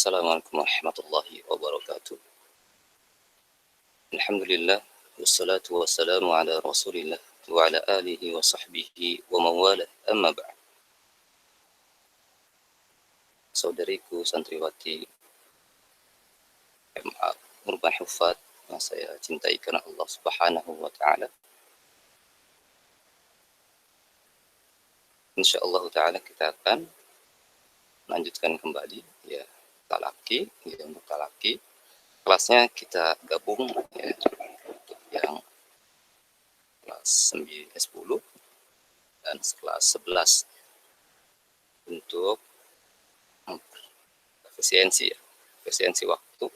Assalamualaikum warahmatullahi wabarakatuh. Alhamdulillah wassalatu wassalamu ala Rasulillah wa ala alihi wa sahbihi wa mawalah amma ba'd. Saudariku santriwati MA Urban Hufat yang saya cintai karena Allah Subhanahu wa taala. Insyaallah taala kita akan lanjutkan kembali ya talaki ya untuk talaki. Kelasnya kita gabung ya untuk yang kelas 10 dan kelas 11 untuk efisiensi waktu.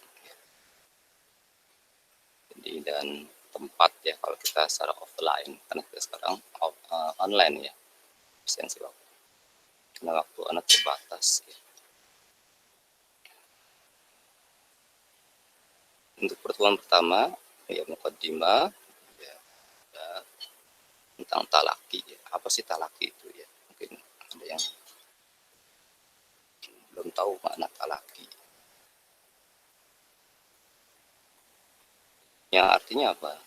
Jadi dan tempat ya kalau kita secara offline karena kita sekarang online ya efisiensi waktu. Karena waktu anak terbatas ya. Untuk pertemuan pertama ya mukaddimah ya, ya tentang talaki ya. Apa sih talaki itu ya? Mungkin ada yang belum tahu makna talaki. Yang artinya apa?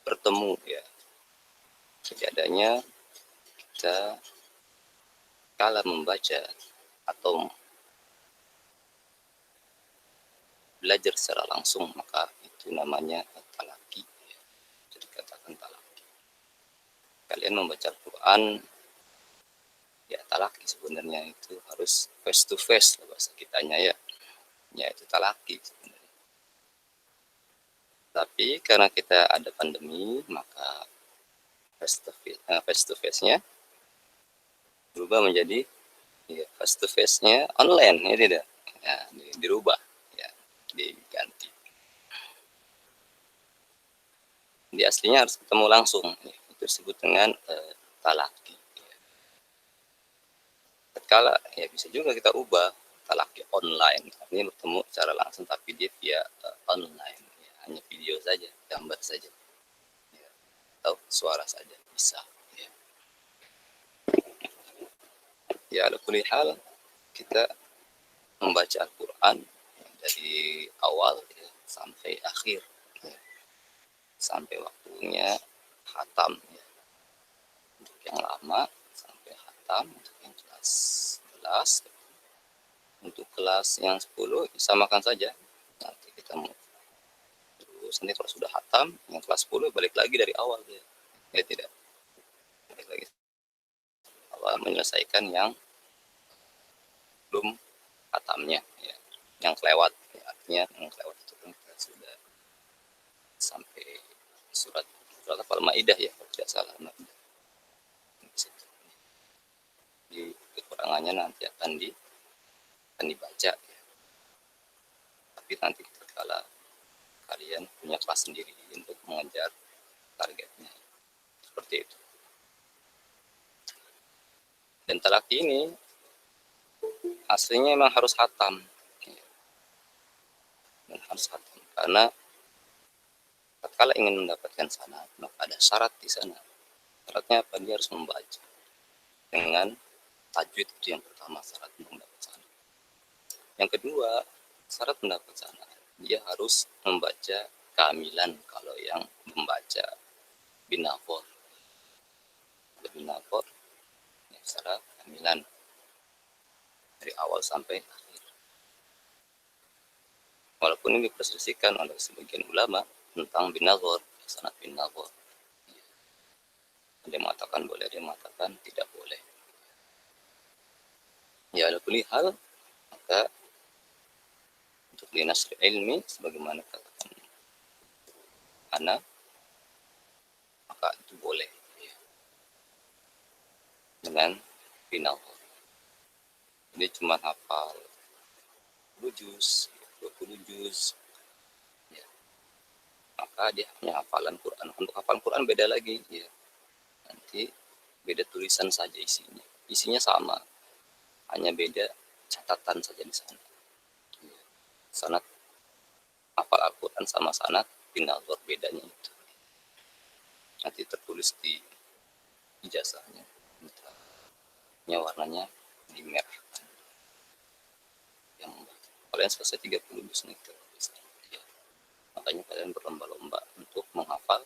Bertemu ya. Jadi adanya kita kala membaca atau belajar secara langsung maka itu namanya talaki ya. Jadi katakan talaki. Kalian membaca Al-Quran ya talaki sebenarnya itu harus face to face bahasa kitanya ya. Ya itu talaki sebenarnya. Tapi karena kita ada pandemi maka face to face-nya berubah menjadi ya, face to face-nya online ya tidak. Ya, dirubah ya, diganti. Di aslinya harus ketemu langsung ya. Itu disebut dengan talaki. Ya. Tatkala ya bisa juga kita ubah talaki online, artinya bertemu secara langsung tapi dia via online, ya. Hanya video saja, gambar saja, ya. Atau suara saja bisa. Ya, ya ala kulli hal kita membaca Al-Quran ya, dari awal ya, sampai akhir, ya. Sampai waktunya khatam. Ya. Untuk yang lama sampai khatam, untuk yang kelas 11, untuk kelas yang 10 samakan saja. Nanti kita mau terus nanti kalau sudah khatam yang kelas 10 balik lagi dari awal ya. Ya tidak. Balik lagi awal menyelesaikan yang belum khatamnya ya. Yang kelewat ya, artinya yang kelewat itu kan kita sudah sampai surat Al-Maidah ya kalau tidak salah Maidah. Di kekurangannya nanti akan dibaca ya. Tapi nanti kalau kalian punya kelas sendiri untuk mengejar targetnya seperti itu. Dan talaki ini aslinya memang harus khatam ya. Dan harus khatam karena kalau ingin mendapatkan sanad maka ada syarat di sana. Syaratnya apa? Dia harus membaca dengan tajwid, itu yang pertama syarat mendapat sanad. Yang kedua syarat mendapat sanad dia harus membaca kehamilan kalau yang membaca binafor ya, secara kehamilan dari awal sampai akhir. Walaupun ini diperselisihkan oleh sebagian ulama tentang binazor, sanad binazor. Ada yang mengatakan boleh, ada yang mengatakan tidak boleh. Ya ala kulli hal maka untuk dinasri ilmi sebagaimana katakan ana maka itu boleh ya. Dengan binazor. Ini cuma hafal 10 juz, 20 juz. Ya. Maka dia hanya hafalan Quran. Untuk hafalan Quran beda lagi ya. Nanti beda tulisan saja isinya. Isinya sama. Hanya beda catatan saja di sana. Ya. Sanad hafal Al-Quran sama sanad binazor bedanya itu. Nanti tertulis di ijazahnya. Warnanya dimerahkan. Yang kalian selesai 30 juz nih ya. Makanya kalian berlomba-lomba untuk menghafal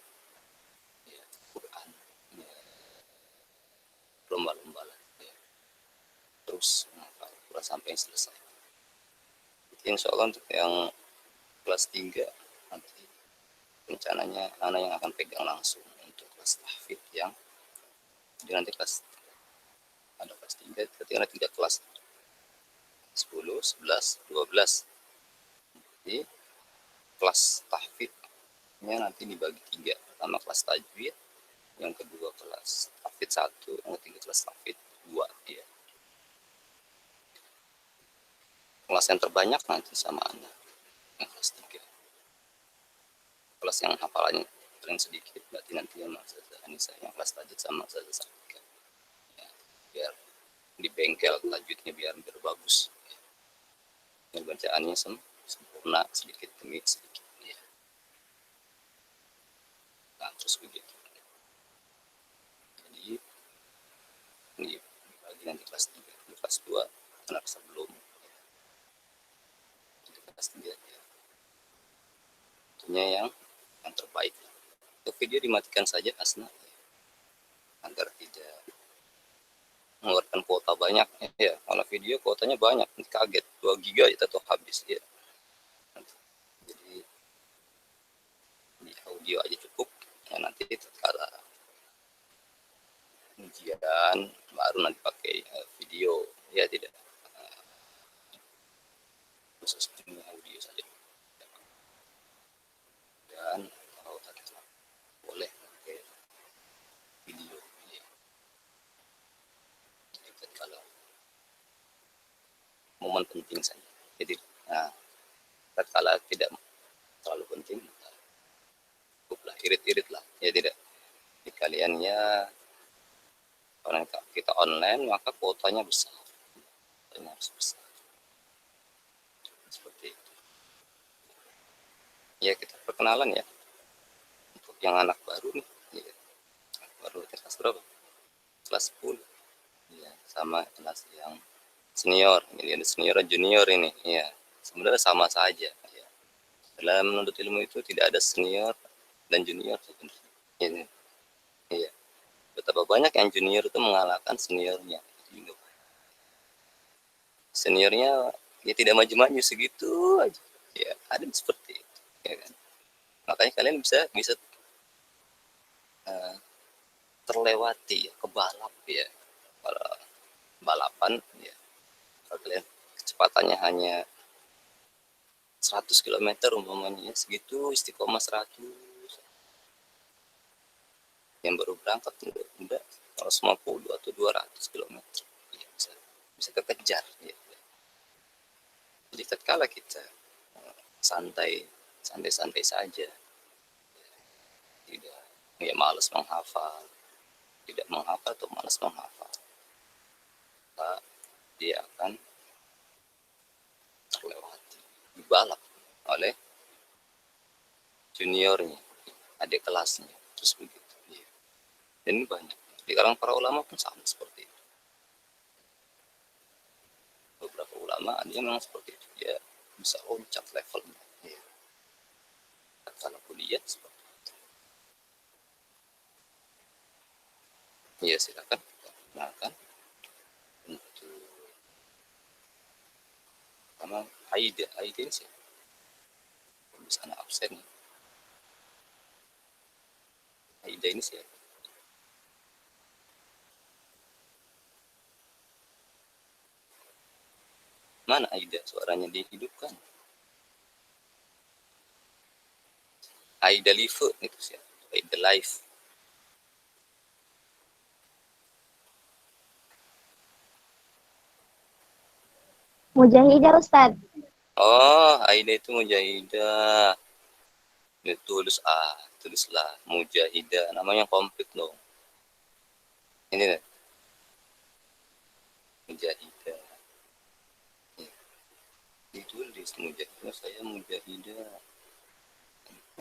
ya, Quran ya. Lomba-lomba lah ya. Terus menghafal Quran sampai selesai. Jadi insya Allah untuk yang kelas 3 nanti rencananya anak yang akan pegang langsung untuk kelas tahfidz yang jadi nanti kelas ada kelas 3 ketika ada 3 kelas 10, 11, 12. Jadi kelas tahfidznya nanti dibagi 3. Pertama kelas tajwid, yang kedua kelas tahfidz 1, yang ketiga kelas tahfidz 2 ya. Kelas yang terbanyak nanti sama anak yang kelas 3. Kelas yang hafalannya paling sedikit berarti nanti yang Ustazah Anissa yang kelas tajwid sama Ustazah Sarika. Ya, biar di bengkel tajwidnya biar bagus. Ya. Bacaannya sempurna sedikit demi sedikit ya. Nah, terus begitu. Jadi ini dibagi nanti kelas 3, kelas 2 anak sebelum ya. Kelas 3 ya. Tentunya yang terbaik. Untuk video dimatikan saja Asna ya. Agar tidak mengeluarkan kuota banyak ya. Kalau video kuotanya banyak, kaget 2 giga itu tuh habis ya. Jadi di audio aja cukup ya, nanti tatkala ujian baru nanti pakai video ya, tidak khusus ini audio saja. Dan kalau tatkala boleh pakai video ya. Jadi tatkala momen penting saja. Jadi tatkala tidak terlalu penting cukuplah irit-irit lah ya, tidak di kaliannya kalau kita online maka kuotanya besar, kuotanya harus besar seperti itu ya. Kita perkenalan ya untuk yang anak baru nih ya. Baru kelas berapa? Kelas 10 ya, sama kelas yang senior. Ini ada senior dan junior ini ya, sebenarnya sama saja ya. Dalam menuntut ilmu itu tidak ada senior dan junior sebenarnya ini iya. Betapa banyak yang junior itu mengalahkan seniornya. Seniornya ya tidak maju-maju segitu aja. Ya, ada seperti itu. Ya kan? Makanya kalian bisa terlewati ya, kebalap ya. Kalau balapan ya, kalau kalian kecepatannya hanya 100 km umpamanya, segitu istiqomah 100. Yang baru berangkat udah 150 atau 200 km ya, bisa kekejar ya. Jadi tatkala kita santai saja, tidak ya malas menghafal, tidak menghafal atau malas menghafal, maka dia akan terlewati, dibalap oleh juniornya, adik kelasnya, terus begitu ya. Dan ini banyak di kalangan para ulama pun sama seperti itu. Beberapa ulama ada yang memang seperti itu, dia bisa loncat levelnya ya. Kalau kuliah seperti itu ya, silakan perkenalkan untuk sama Aida ini sih di sana absen. Aida ini sih mana Aida, suaranya dihidupkan. Aida Live itu sih, Aida Live. Mujahidah Ustaz. Oh, Aida itu Mujahidah. Ya, tulislah Mujahidah, namanya komplit dong. Ini nih, Mujahidah. Ya. Ditulis Mujahidah, saya Mujahidah.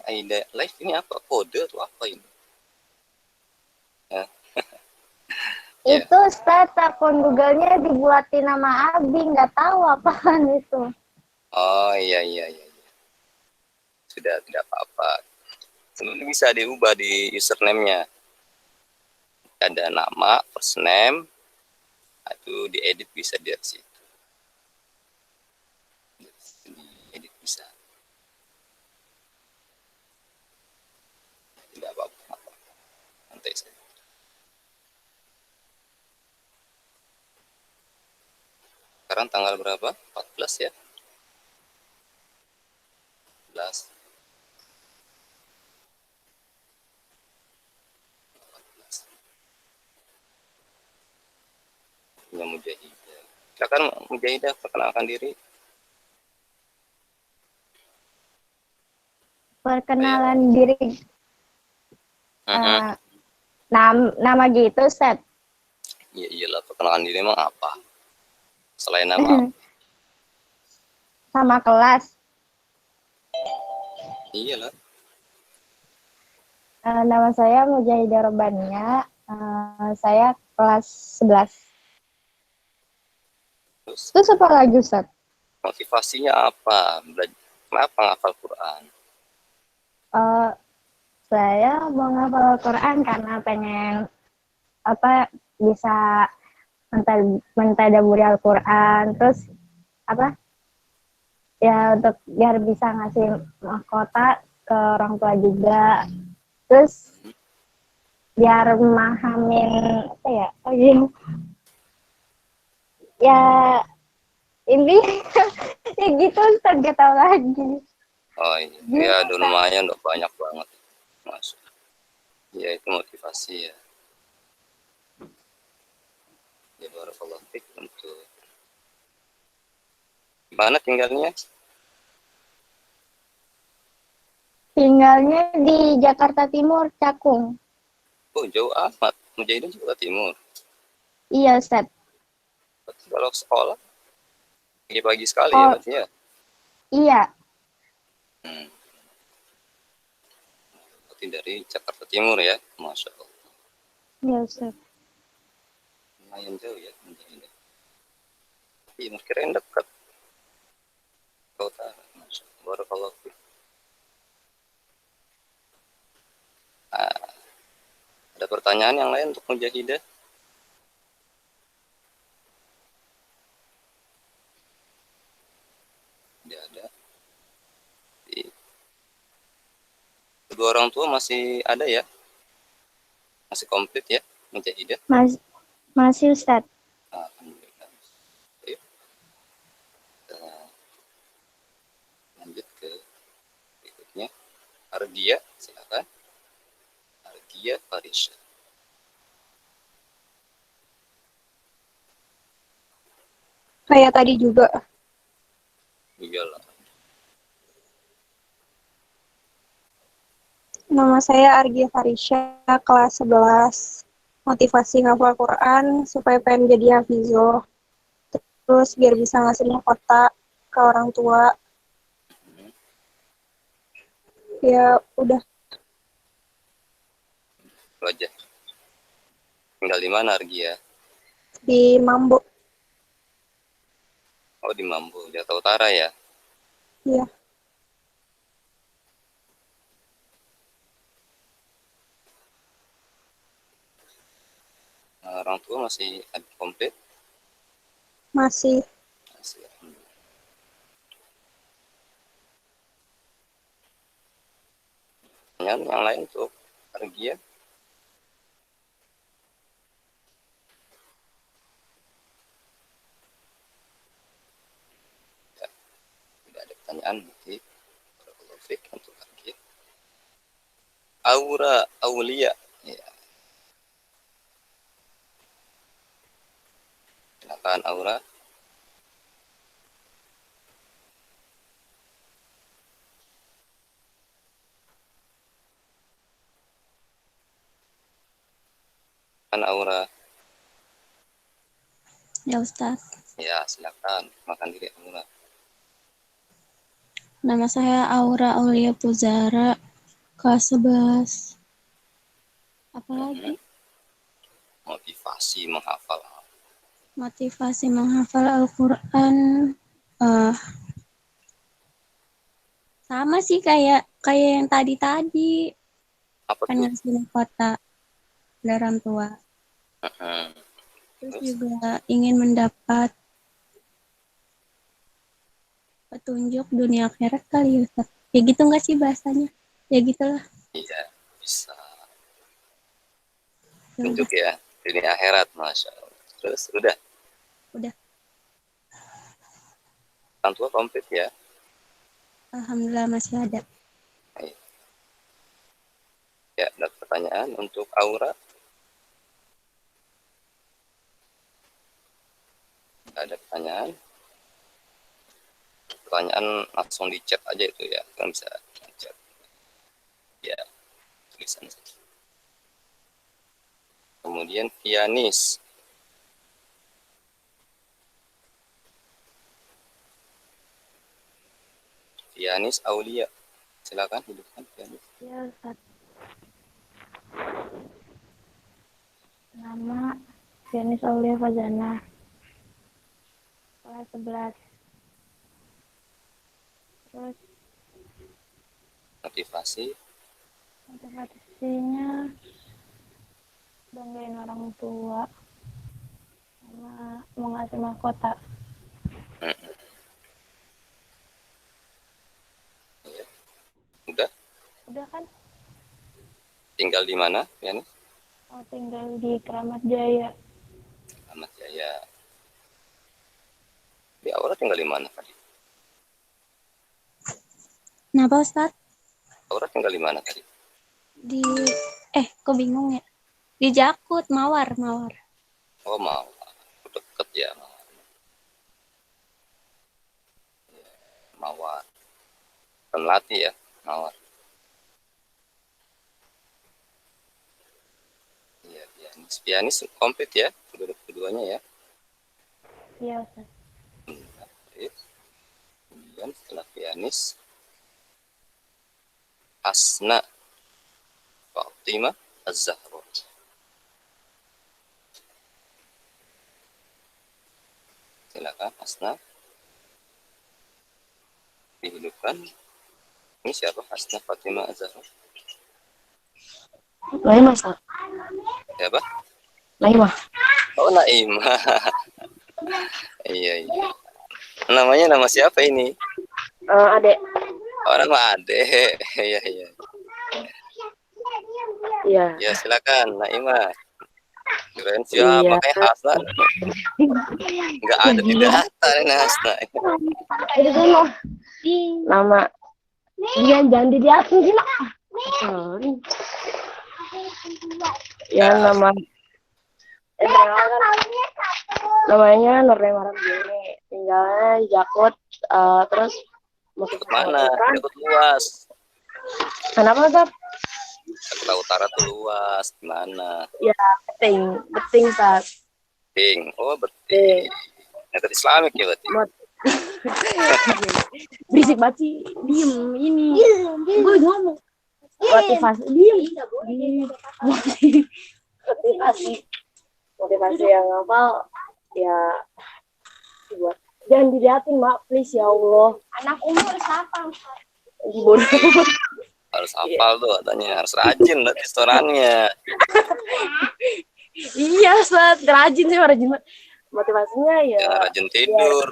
Aida Live ini apa? Kode atau apa ini? Ya. Itu Ustaz, akun Google-nya dibuatin nama Abi, nggak tahu apaan itu. Oh iya iya iya. Sudah tidak apa-apa. Sebenarnya bisa diubah di username-nya. Ada nama, first name, itu diedit bisa dari situ. Diedit bisa. Tidak apa-apa. Nanti saja. Sekarang tanggal berapa? 14 ya? 14. 14. Punya Mujahidah. Silakan Mujahidah perkenalkan diri. Perkenalan diri. Uh-huh. Nama gitu, Ustaz. Iya iyalah, perkenalkan diri emang apa? Selain nama. Sama kelas. Iyalah. Nama saya Mujahidah Robania. Saya kelas 11. Terus Terus apa lagi, Ustaz? motivasinya apa? Kenapa ngafal Quran? Saya mau ngafal Quran karena pengen bisa mentadaburi Al-Quran. Terus ya untuk biar bisa ngasih mahkota ke orang tua juga. Terus biar memahamin ya ini ya gitu, Ustaz, gak tahu lagi. Oh iya, ya lumayan udah banyak banget masuk. Ya itu motivasi ya. Ya barakallahu fik untuk mana tinggalnya? Tinggalnya di Jakarta Timur, Cakung. Oh jauh amat. Mujahidah Jawa Timur. Iya, Ustaz. Kalau sekolah pagi-pagi sekali ya Oh, berarti ya. iya. Berarti dari Jakarta Timur ya, masya Allah. Iya, Ustaz. Lumayan jauh ya Mujahidah. Timur kirain dekat. Ke utara, masya Allah. Barakallahu fik. Ada pertanyaan yang lain untuk Mujahidah? Tidak ada. Kedua orang tua masih ada ya? Masih komplit ya Mujahidah? Masih, Ustaz. Alhamdulillah. Ayo. Kita lanjut ke berikutnya. Ardia, silakan. Ardia Farisha. Kayak tadi juga. Iyalah. Nama saya Argia Farisha, kelas 11. Motivasi ngafal Quran supaya pengen jadi hafizoh. Terus biar bisa ngasih mahkota ke orang tua. Ya udah. Itu aja. Tinggal di mana Argia? Di Mambo. Oh di Mambo, Jakarta Utara ya? Iya. Orang tua masih ada komplit? Masih. Masih. Yang lain untuk Argia? Ya, tidak ada pertanyaan nanti. Barakallahu fik untuk Argia. Aura Aulia. Ya, silakan Aura. Kan Aura. Ya Ustaz, Ya, silakan makan diri Aura. nama saya Aura Aulia Puzara, kelas 11. Apalagi Motivasi menghafal. motivasi menghafal Al-Quran, Sama sih kayak yang tadi Apa kan tuh? ngasih mahkota dari orang tua. Heeh. Terus Terus? juga ingin mendapat petunjuk dunia akhirat kali ya Ustaz. Ya gitu nggak sih bahasanya? Ya gitulah. Iya, bisa. Ya Tunjuk udah, ya. Dunia akhirat, Masya Allah. Terus, udah. udah. Orang tua komplit ya. Alhamdulillah masih ada. Baik. Ya, ada pertanyaan untuk Aura? Nggak ada pertanyaan? Pertanyaan langsung di chat aja itu ya. Kan bisa chat. Ya, tulisan saja. Kemudian pianis. Pianis Aulia. Silakan hidupkan pianis. Ya, Ustaz. Nama Fianis Aulia Fazana. Kelas 11. Terus Motivasi. motivasinya banggain orang tua sama mau ngasih mahkota. Ya. Udah. Udah kan? Tinggal di mana pianis? Oh, tinggal di Keramat Jaya. Amat Jaya. Di Aura tinggal di mana tadi? Kenapa Ustaz? Aura tinggal di mana tadi? Di kok bingung ya? Di Jakut, Mawar. Oh, mau. Deket ya. Mawar. Melati ya. Mawar. Iya, pianis. Pianis komplit ya. Keduanya ya. Iya, Ustaz. Baik. Kemudian setelah pianis. Hasna Fatimah Az-Zahra. Silakan Hasna. Dihidupkan. Ini siapa? Hasna Fatimah Az-Zahra. Naimah, Ustaz. Siapa? Naimah. Oh, Naimah. Iya. Namanya nama siapa ini? Adek. Oh, nama Ade. Iya. Iya. Ya, silakan Naimah. Keren siapa kayak Hasan? Enggak ada di data nih Hasna. Itu dulu. Nama. Iya, jangan dilihatin sih, Mak. Ya, nama namanya Nurlema Ramdini, tinggalnya di Jakut, terus Jakut mana? Jakut luas. kenapa Ustaz? Jakarta Utara tuh luas. Gimana? Ya, beting Ustaz. Beting. Oh, beting. Negara Islamik ya berarti. Berisik banget sih, diem ini. Gue ngomong. Motivasi, diem. Motivasi yang hafal ya buat jangan diliatin Mak, please ya Allah. Anak umur siapa Ustaz? Harus hafal tuh katanya. Harus rajin lah restorannya. Iya Ustaz, rajin sih, rajin. Motivasinya ya Jangan rajin tidur.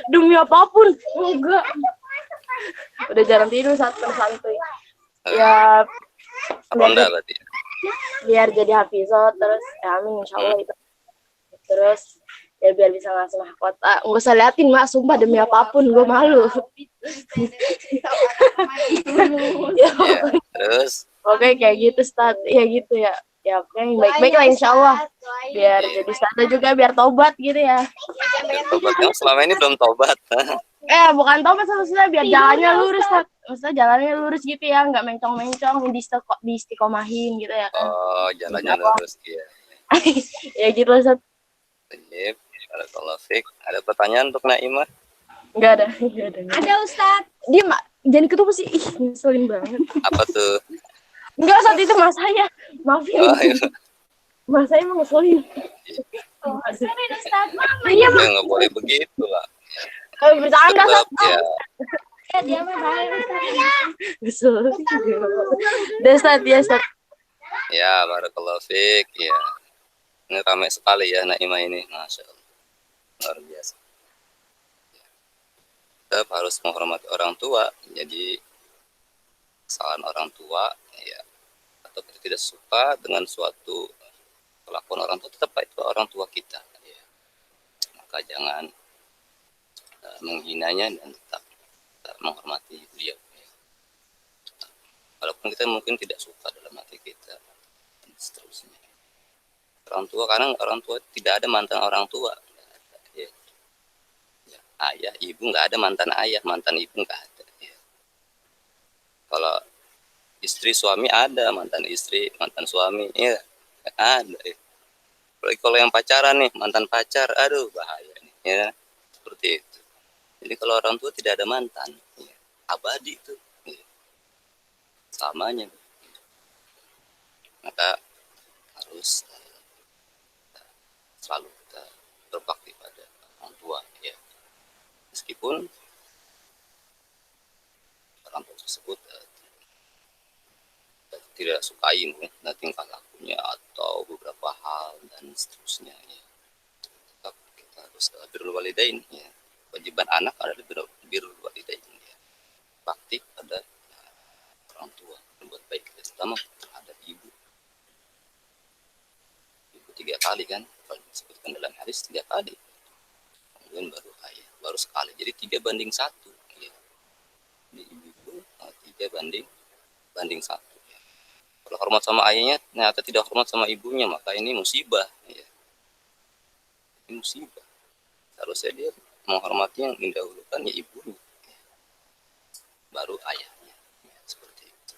demi apapun. Enggak. Udah jarang tidur saat santuy. Ya Ronda berarti. biar jadi hafizah, terus ya amin insyaallah itu. Terus ya biar bisa ngasih mahkota. Nggak usah liatin Mak, sumpah demi apapun gue malu. Ya, Terus oke kayak gitu Ustaz. Ya gitu ya. Ya oke, baik-baik lah insyaallah. Biar jadi ustazah juga, biar tobat gitu ya. tobat. Kamu selama ini belum tobat. Bukan tobat maksudnya, biar jalannya lurus Ustaz. Maksudnya jalannya lurus gitu ya, nggak mencong-mencong, diistiqomahin gitu ya kan. Oh, jalannya lurus ya. Ya gitu Ustaz. Baik. Barakallahu fiik. Ada pertanyaan untuk Naimah? Enggak ada. Ada Ustaz. Dia jangan ketemu sih. Ih, ngeselin banget. Apa tuh? Enggak, saat itu mas saya. Maafin. Oh, iya. Mas saya emang ngeselin. Serius Ustaz, Mama. Iya, Ya, nggak boleh begitu lah. bercanda Sebab Ustaz. ya Usul. Desa biasa. Ya, barakallahu fiik. Ya, ini ramai sekali ya Naimah ini, masya Allah, luar biasa. Kita harus menghormati orang tua. Jadi kesalahan orang tua, ya, atau kita tidak suka dengan suatu kelakuan orang tua, tetap itu orang tua kita. Ya. Maka jangan menghinanya dan tetap menghormati beliau. Ya. Walaupun kita mungkin tidak suka dalam hati kita dan seterusnya. Orang tua, karena orang tua tidak ada mantan orang tua. Ya. Ya. Ayah, ibu nggak ada mantan ayah, mantan ibu nggak ada. Ya. Kalau istri suami ada, mantan istri, mantan suami, ya ada. Ya. Apalagi kalau yang pacaran nih, mantan pacar, aduh bahaya nih, ya seperti itu. Jadi kalau orang tua tidak ada mantan, ya, abadi itu, ya, selamanya. Maka harus selalu kita berbakti pada orang tua, ya. Meskipun orang tua tersebut tidak sukai tingkah lakunya atau beberapa hal dan seterusnya, ya. Tetap kita harus birrul walidain, ya. Kewajiban anak adalah birrul walidain, ya. Bakti pada orang tua, berbuat baik, terutama terhadap ibu. Ibu 3 kali kan, kalau disebutkan dalam hadis 3 kali. Kemudian baru ayah, baru sekali. Jadi 3:1, ya. Di ibu 3:1. Ya. Kalau hormat sama ayahnya, ternyata tidak hormat sama ibunya, maka ini musibah. Ya. Ini musibah. Harusnya dia menghormati yang mendahulukan ya ibunya, ya. Baru ayahnya, ya, seperti itu.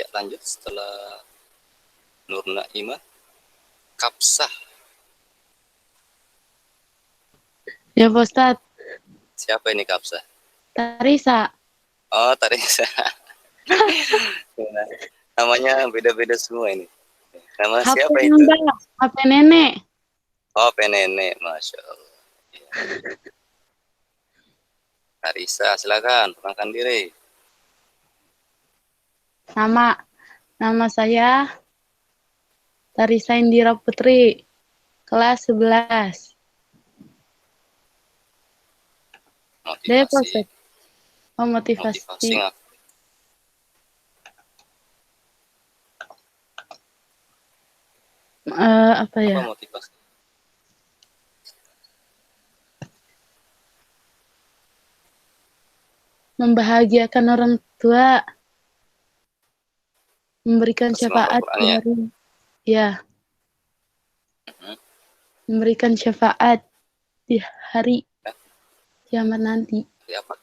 Ya, lanjut setelah Nur Naimah, Kapsah. Ya Pak Ustadz, Siapa ini Kapsah? Tarisa. Oh, Tarisa. Namanya beda-beda semua ini. Nama HP siapa itu? nambah, HP nenek. Oh, Nenek, masya Allah. Ya. Tarisa, silakan perkenalkan diri. Nama saya Tarisa Indira Putri, kelas 11. Deh Pak Motivasi, Ustadz. Oh, motivasi. motivasi Apa ya? apa motivasi? Membahagiakan orang tua, memberikan Terus menghafal syafaat Quran di ya? hari, ya, memberikan syafaat di hari Ya. kiamat nanti. Apa?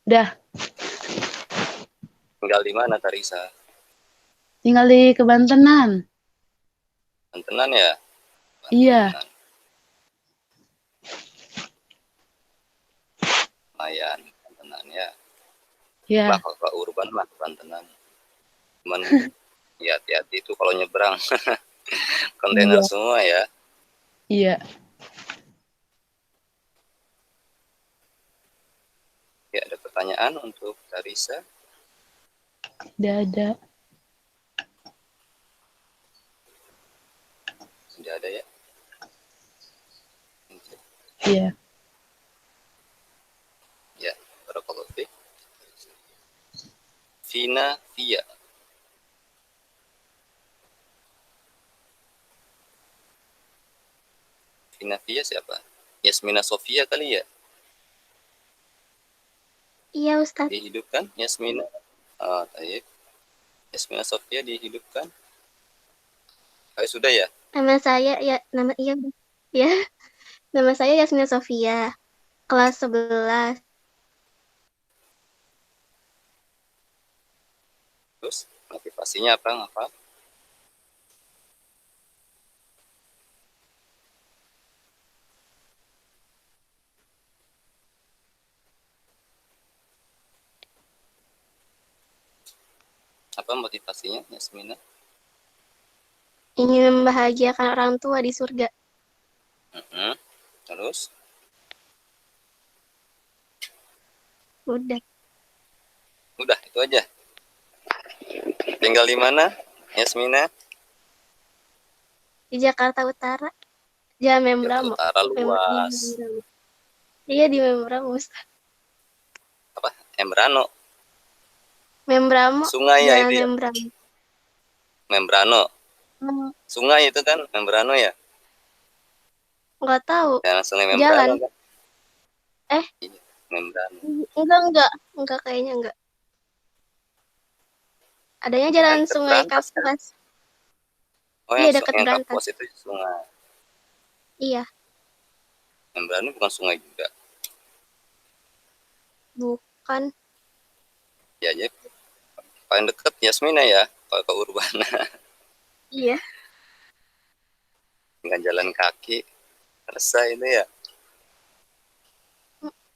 Udah, Tinggal di mana Tarisa? tinggal di Kebantenan. Bantenan ya? Iya. Bantenan. Lumayan, Bantenan ya. Ya, Bakal ke urban lah, Bantenan. Cuman ya hati-hati itu kalau nyebrang. Kontainer iya, semua ya. iya. Ya, ada pertanyaan untuk Tarisa? Tidak ada. Tidak ada ya? Iya. Ya, barakallahu fiik. Vina Via. Vina Via siapa? Yasmina Sofia kali ya? Iya Ustadz. Dihidupkan Yasmina. Ah, baik. Yasmina Sofia dihidupkan. Sudah ya? Nama saya ya. Nama saya Yasmina Sofia, kelas 11. Terus motivasinya apa? Ngapa? Apa motivasinya Yasmina? ingin membahagiakan orang tua di surga. Mm-mm. Terus Udah. udah itu aja. Tinggal di mana, Yasmina? Di Jakarta Utara. Jalan Jakarta Membramo. Utara Di luas. Membramo. Iya di Membramo, Ustaz. Apa? Embrano. Membramo, Sungai ya Jalan itu ya. Membramo. Membrano. Hmm, Sungai itu kan Membrano ya. nggak tahu. Jalan Sungai Jalan. Membrano kan. Eh, Iya, Membrano. enggak kayaknya enggak. Adanya Jalan Dekat Sungai Berantas kan. Kapuas. Oh Iya, yang, dekat yang Berantas. Kapuas itu sungai. Iya, Membrano bukan sungai juga. bukan. Ya aja. Paling dekat Yasmina ya. Kalau ke Urbana. Iya. Dengan jalan kaki. Resa itu ya.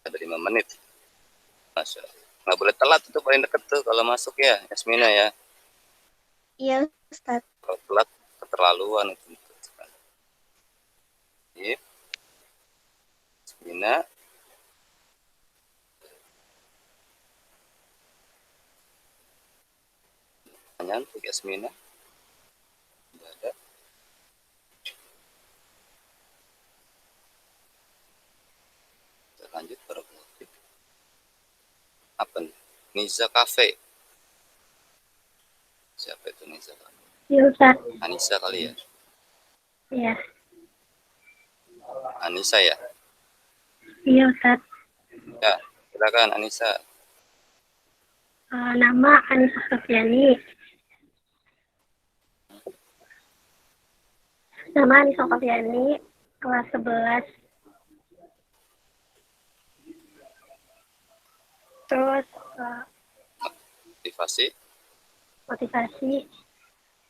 Ada 5 menit. Masya Allah. Nggak boleh telat itu paling dekat tuh kalau masuk ya Yasmina ya. Iya, Ustaz. Kalau telat keterlaluan itu. Iya. Yasmina. Pertanyaan untuk Yasmina. Tidak ada. Kita lanjut para pelatih. Apa nih? Niza Cafe. Siapa itu Niza Cafe? Iya, Ustaz. Anissa kali ya? Iya. Anissa ya? Iya, Ustaz. Ya, silakan Anissa. Nama Anissa Sofiani. Nama Anissa Sofiani, kelas 11. Terus Motivasi. motivasi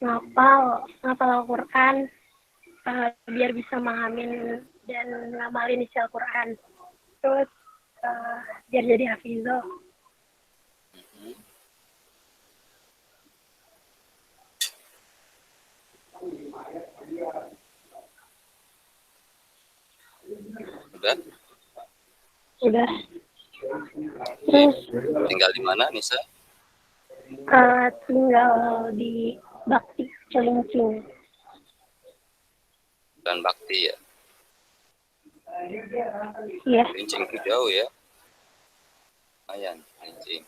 ngapal Al-Quran biar bisa mengamin dan ngamalin isi Al-Quran. Terus biar jadi hafizah. Udah? Udah. Terus Tinggal di mana Nisa? tinggal di Bakti Celincing. Dan Bakti ya? Iya. Lincing itu jauh ya? Lumayan, Lincing.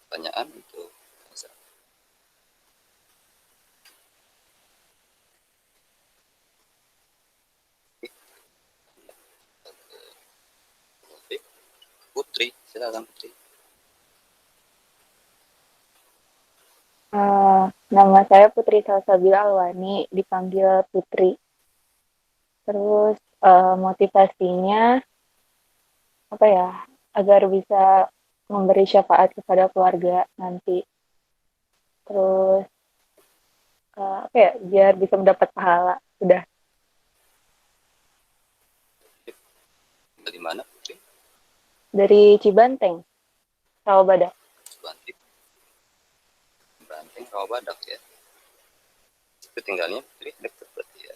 Pertanyaan untuk Nisa. Putri, silakan Putri. Nama saya Putri Salsabila Alwani, dipanggil Putri. Terus motivasinya apa ya? Agar bisa memberi syafaat kepada keluarga nanti. Terus apa ya? Biar bisa mendapat pahala. Udah. Dari mana Putri? Dari Cibanteng, Rawabadak. Banting. Banting Rawabadak ya. Itu tinggalnya Putri dekat berarti ya.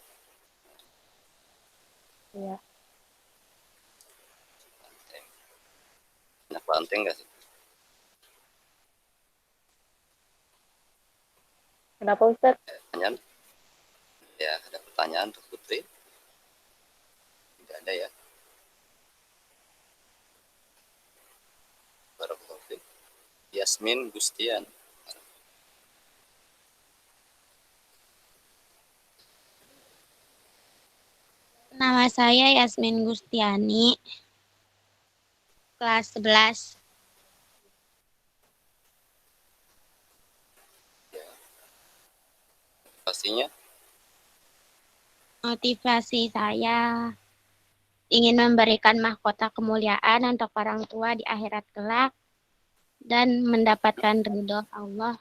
Iya. Banteng. Banyak Banteng nggak sih? Kenapa Ustaz? Pertanyaan? Ya, ada pertanyaan untuk Putri? Tidak ada ya? Barakallahu fiik. Yasmin Gustian. Nama saya Yasmin Gustiani, kelas 11. Pastinya Motivasi saya ingin memberikan mahkota kemuliaan untuk orang tua di akhirat kelak dan mendapatkan ridho Allah.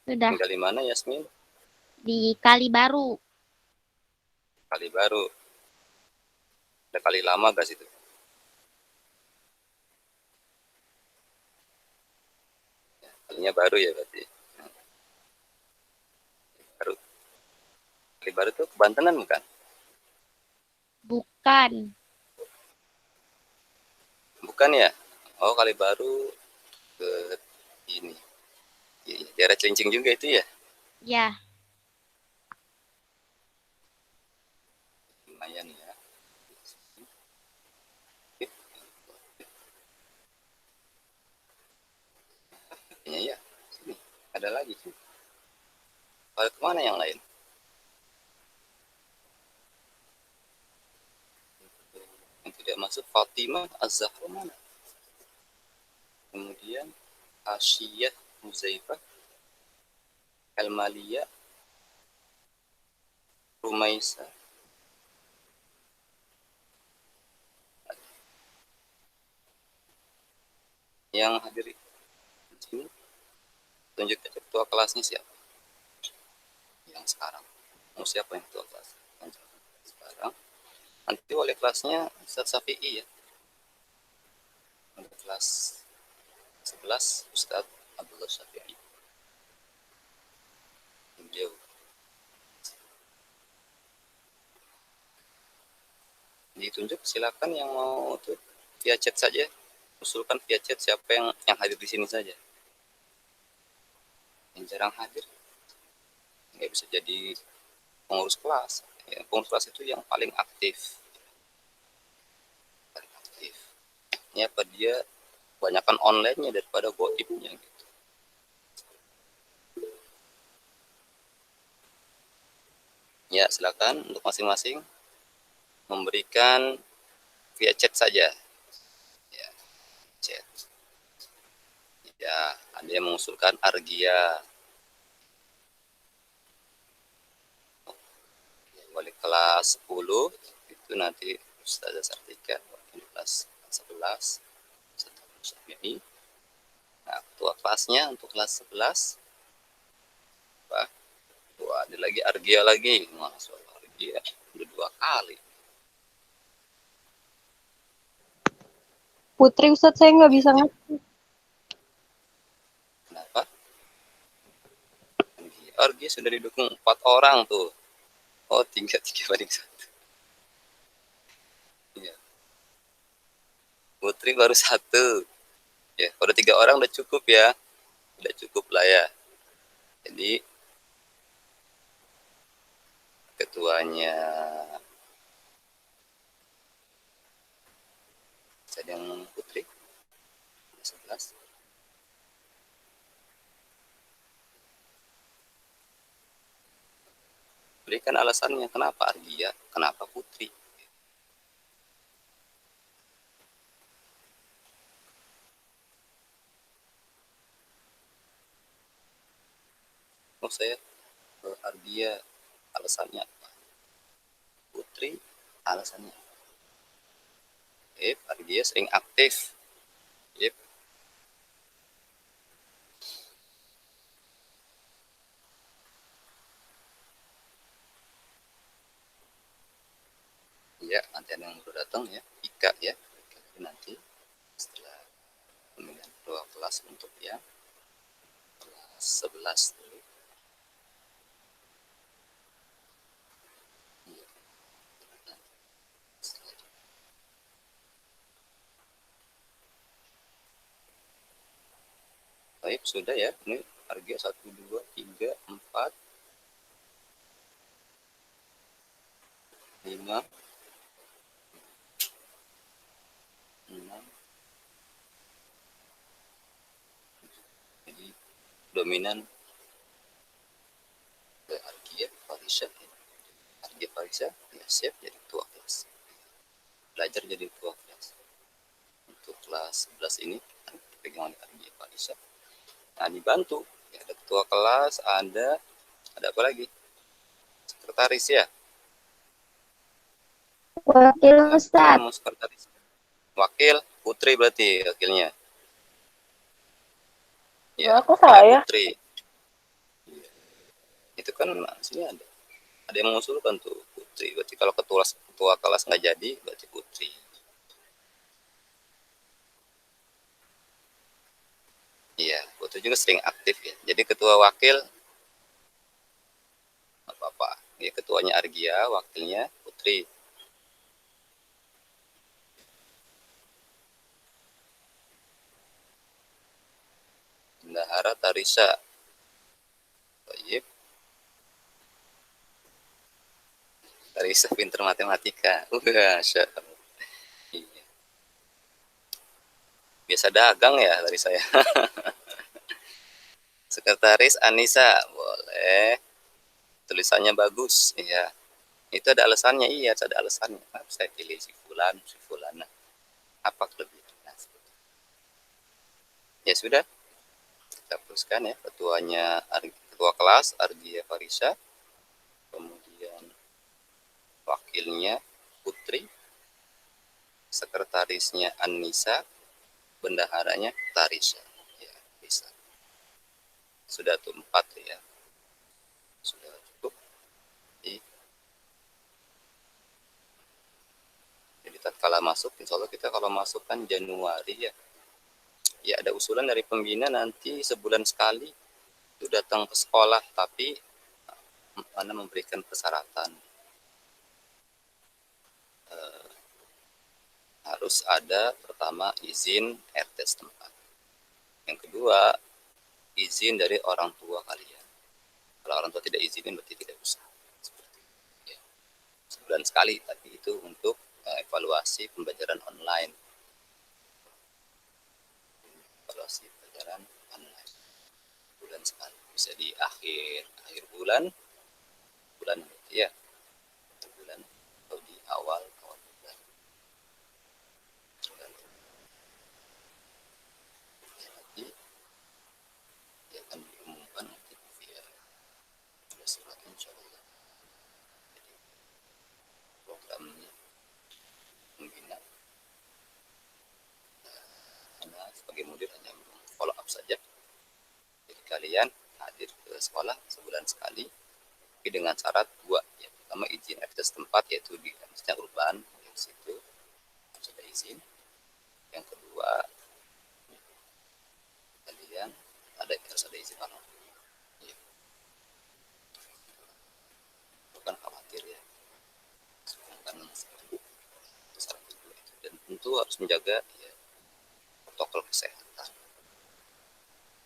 Sudah Tinggal di mana Yasmin? di Kali Baru. Kali Baru. Ada kali lama gak situ? Kalinya baru ya berarti. Baru. Kali Baru tuh Kebantenan bukan? Bukan. Bukan ya? Oh, Kali Baru ke ini. Iya, daerah Cilincing juga itu ya? Ya, Lumayan ya. Kayaknya ya. Sini. Ada lagi sih. Kalau kemana yang lain? Yang tidak masuk Fatimah Az-Zahra mana? Kemudian Asyiyah Muzaifah, Al-Maliyah, Rumaisa. Yang hadir di sini, tunjuk aja ketua kelasnya siapa? Yang sekarang. Mau siapa yang ketua kelas? Yang sekarang. Nanti wali kelasnya Ustaz Syafi'i ya. Untuk kelas 11 Ustaz Abdullah Syafi'i. Beliau ditunjuk, silakan yang mau tuh via chat saja, usulkan via chat siapa yang hadir di sini saja. Yang jarang hadir nggak bisa jadi pengurus kelas ya, pengurus kelas itu yang paling aktif, ya apa dia kebanyakan online-nya daripada goibnya gitu. Ya silakan untuk masing-masing memberikan via chat saja ya, chat ya. Ada yang mengusulkan Argia, wali kelas 10 itu nanti Ustazah Sartika, wali kelas 11 Syafi'i. Nah, ketua kelasnya untuk kelas 11 apa? Wah, ada lagi Argia lagi. Masuk Argia udah 2 kali. Putri Ustadz saya nggak bisa ngasih. Kenapa? Argia sudah didukung 4 orang tuh. Oh, 3 banding 1. Ya. Putri baru 1. Ya, kalau 3 orang udah cukup ya. Udah cukup lah ya. Jadi ketuanya sedang Putri 11. Berikan alasannya kenapa Argia, kenapa Putri. Oh, saya Argia alasannya apa? Putri alasannya. Argia sering aktif. Ya, nanti ada yang baru datang ya, Ika ya. Nanti setelah pemilihan ketua kelas untuk ya kelas 11 dulu. Ya. Baik, sudah ya. Ini harga 1, 2, 3, 4, 5, 6. Jadi dominan ke Argia Farisa. Argia Farisa ya siap jadi ketua kelas. Belajar jadi ketua kelas. Untuk kelas 11 ini dipegang oleh Argia Farisa. Nah, dibantu ya, ada ketua kelas, ada apa lagi? Sekretaris ya. Wakil Ustaz. Sekretaris. Wakil Putri berarti wakilnya. Ya, aku salah ya. Putri. Itu kan maksudnya ada yang mengusulkan tuh putri. Berarti kalau ketua kelas nggak jadi, berarti putri. Iya, putri juga sering aktif ya. Jadi ketua wakil apa-apa. Ya, ketuanya Argia, wakilnya putri. Bendahara Tarisa. Baik. Tarisa pinter matematika. Masya Allah. Iya. Biasa dagang ya dari saya. Sekretaris Anissa, boleh. Tulisannya bagus, iya. Itu ada alasannya, iya, ada alasannya. Saya pilih si Fulan, si Fulana. Apa kelebihannya? Ya sudah, kita teruskan ya. Ketua kelas Argia Farisa, kemudian wakilnya Putri, sekretarisnya Anissa, bendaharanya Tarisa. Ya, bisa. Sudah tuh 4 ya. Sudah cukup. Jadi tatkala masuk, insya Allah kita kalau masuk kan Januari ya. Ya ada usulan dari pembina nanti sebulan sekali itu datang ke sekolah, tapi mana memberikan persyaratan harus ada pertama izin RT setempat, yang kedua izin dari orang tua kalian. Kalau orang tua tidak izinin berarti tidak usah. Seperti itu, ya. Sebulan sekali, tapi itu untuk evaluasi pembelajaran online. Evaluasi pembelajaran online bulan sekali, bisa di akhir bulan ya, bulan atau di awal bulan. Nanti dia akan diumumkan nanti via surat insya Allah. Jadi programnya membina, karena sebagai mudir hanya follow up saja. Jadi kalian hadir ke sekolah sebulan sekali, tapi dengan syarat 2 ya. Pertama izin RT setempat, yaitu di misalnya urban, di situ harus ada izin. Yang kedua kalian harus ada izin orang tua. Ya. Bukan khawatir ya. Karena syarat kedua itu, dan tentu harus menjaga ya, protokol kesehatan.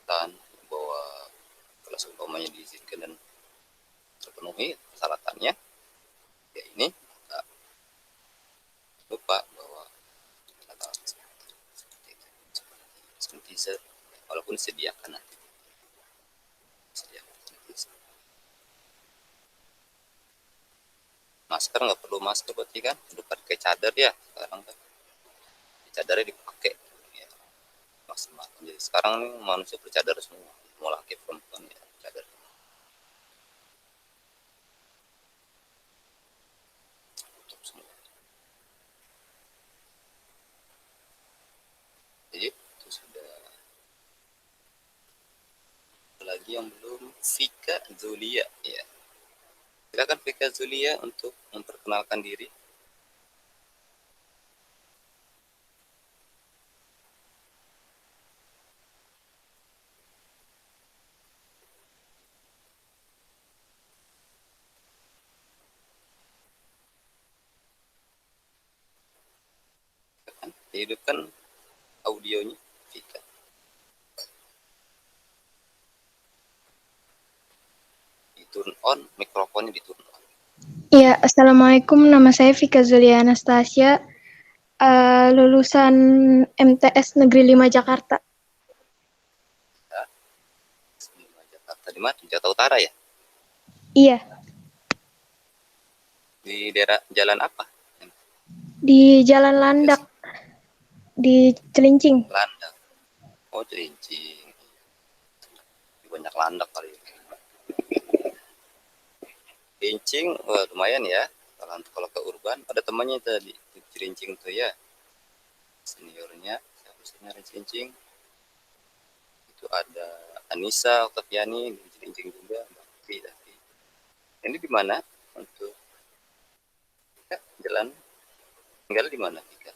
Dan bahwa kelas umpamanya diizinkan dan terpenuhi persyaratannya, ya ini maka lupa bahwa protokol kesehatan seperti itu, seperti walaupun disediakan nanti. Masker nggak perlu masker berarti kan, udah pakai cadar ya sekarang kan, cadarnya dipakai ya, maksimal. Jadi sekarang nih manusia bercadar semua, mau laki perempuan ya cadar. Tutup semua. Jadi itu sudah. Lagi yang belum, Vika Zulia ya. Silakan Vika Zulia untuk memperkenalkan diri. Hidupkan audionya Vika. Di turn on, mikrofonnya di turn on. Ya, Assalamualaikum. Nama saya Vika Zulia Anastasia, lulusan MTS Negeri 5 Jakarta. Ya. Jakarta di mana? Jakarta Utara ya? Iya, Di daerah jalan apa? di Jalan Landak, di Celincing. Landak. Oh, Celincing. Banyak landak kali. Celincing, wah, lumayan ya. Kalau ke urban, ada temannya tadi di Celincing tuh ya. Seniornya, siapa senior Celincing? Itu ada Anissa Oktaviani di Celincing juga, Bakti tadi. Ini di mana untuk jalan? Tinggal di mana Tika?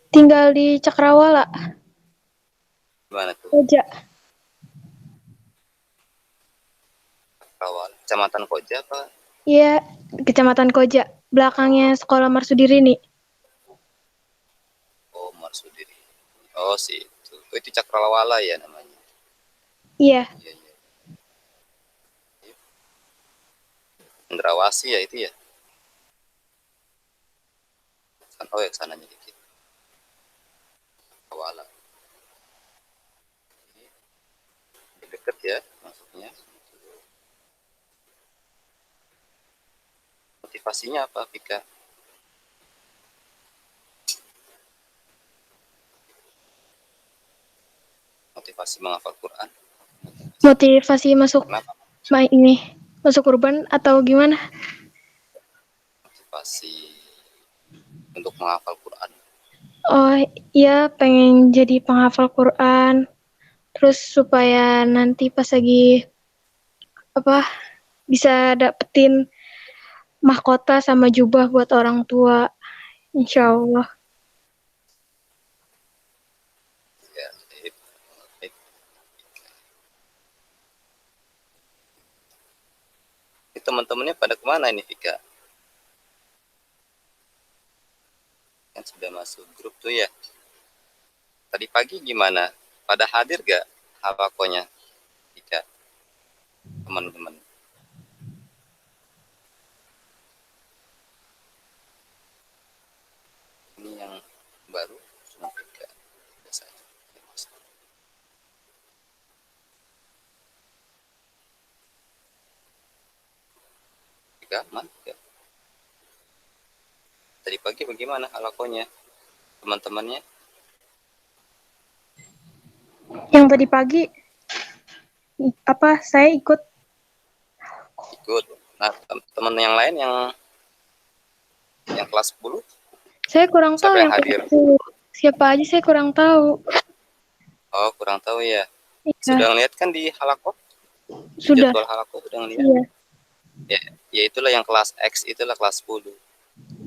Tinggal di Cakrawala, Di mana tuh? Koja. Awal Kecamatan Koja apa? Iya, Kecamatan Koja. Belakangnya Sekolah Marsudiri nih. Oh, Marsudiri. Oh, sih itu. Oh, itu Cakrawala ya namanya. Iya, Iya, iya. Cendrawasih ya itu ya. Oh ya sananya dikit. Cakrawala. Deket ya maksudnya. Motivasinya apa, Vika? Motivasi menghafal Quran. motivasi masuk Kenapa? masuk kurban atau gimana? Motivasi untuk menghafal Quran. Oh, iya pengen jadi penghafal Quran. Terus supaya nanti pas lagi bisa dapetin mahkota sama jubah buat orang tua. Insya Allah. Ya, baik. Baik. Ini teman-temannya pada kemana ini, Vika? Kan sudah masuk grup tuh ya. Tadi pagi gimana? Pada hadir gak halakonya, Vika? Teman-teman. Ini yang baru cuma Vika. Biasanya. Vika, aman? Vika. Tadi pagi bagaimana halakonya? Teman-temannya? Yang tadi pagi saya ikut. Ikut. Nah, teman yang lain yang kelas 10 Saya kurang tahu siapa yang yang hadir? siapa aja saya kurang tahu. Oh, kurang tahu ya. Iya, Sudah ngeliat kan di halako? sudah. Jadwal halako sudah ngeliat? Iya. Ya itulah yang kelas X, itulah kelas 10.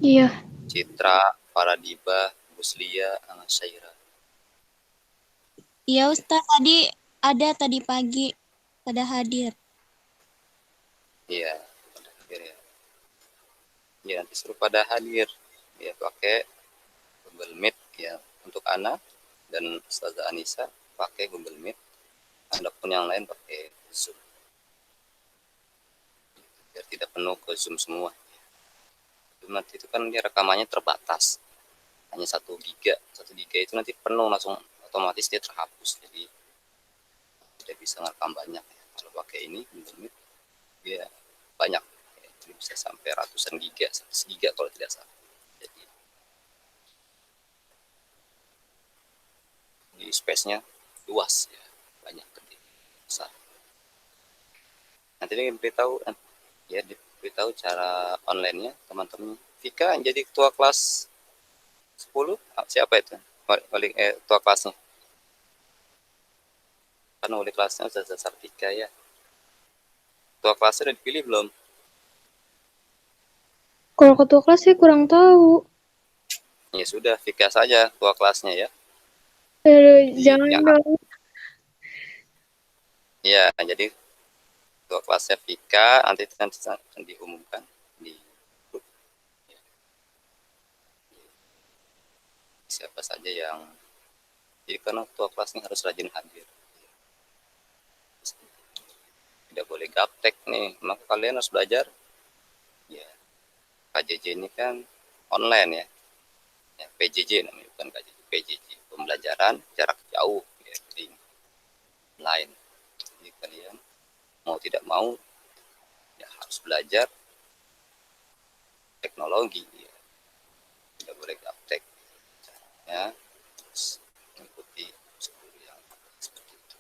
Iya. Citra, Paradiba, Buslia, Syaira. Iya Ustaz, tadi pagi pada hadir. Iya, pada hadir ya. Ya, nanti suruh pada hadir. Ya, pakai Google Meet ya untuk Ana dan Ustazah Anissa pakai Google Meet. Adapun yang lain pakai Zoom. Biar tidak penuh ke Zoom semua. Nanti itu kan dia rekamannya terbatas. Hanya 1 giga. 1 giga itu nanti penuh langsung otomatis dia terhapus. Jadi tidak bisa ngerekam banyak. Kalau pakai ini Google Meet dia banyak. Jadi bisa sampai ratusan giga, 100 giga kalau tidak salah. Jadi di space-nya luas ya, banyak gede besar. Nanti dia beritahu ya, diberitahu cara online-nya teman-teman. Vika jadi ketua kelas 10 siapa itu? Ketua kelasnya. Karena wali kelasnya Ustazah Sartika ya. Ketua kelasnya udah dipilih belum? Kalau ketua kelas saya kurang tahu. Ya sudah, Vika saja ketua kelasnya ya. Jangan dong. Ya, jadi ketua kelasnya Vika nanti akan diumumkan di grup. Ya. Siapa saja yang jadi karena ketua kelasnya harus rajin hadir. Tidak boleh gaptek nih, maka kalian harus belajar. Ya, KJJ ini kan online ya. Ya, PJJ namanya, bukan KJJ, PJJ, pembelajaran jarak jauh ya, jadi online. Jadi kalian mau tidak mau ya harus belajar teknologi ya. Tidak boleh gaptek ya, terus mengikuti prosedur yang seperti itu.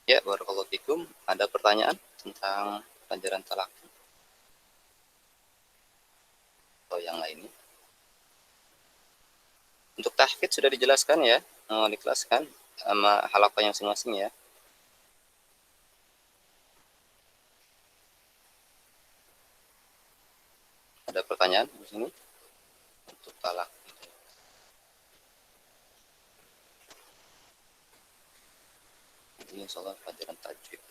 Ya, barakallahu fikum. Ada pertanyaan tentang pelajaran talaki atau yang lainnya? Untuk tahfidz sudah dijelaskan ya, dikelaskan sama halaqah yang masing-masing ya. pertanyaan di sini untuk talak? Ini soal pelajaran tajwid.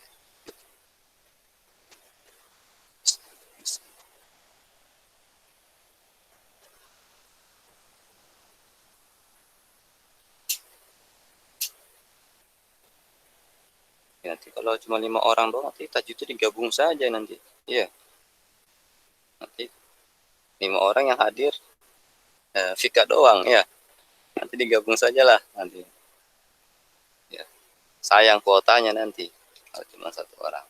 Ya, nanti kalau cuma 5 orang doang, nanti tajwidnya digabung saja nanti. Iya. Nanti 5 orang yang hadir, Vika doang ya. Nanti digabung sajalah nanti. Ya. Sayang kuotanya nanti kalau cuma 1 orang.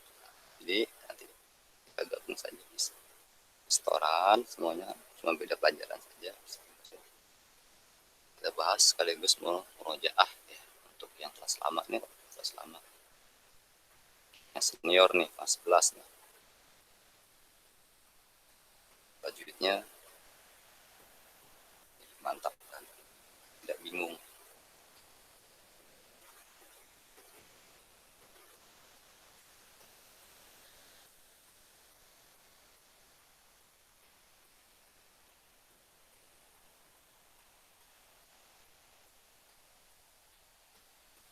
Jadi nanti kita gabung saja bisa. Setoran semuanya cuma beda pelajaran saja. Kita bahas sekaligus murojaah ya untuk yang kelas lama nih, kelas lama. Yang senior nih, kelas 11 nih. Tajwidnya mantap kan, tidak bingung.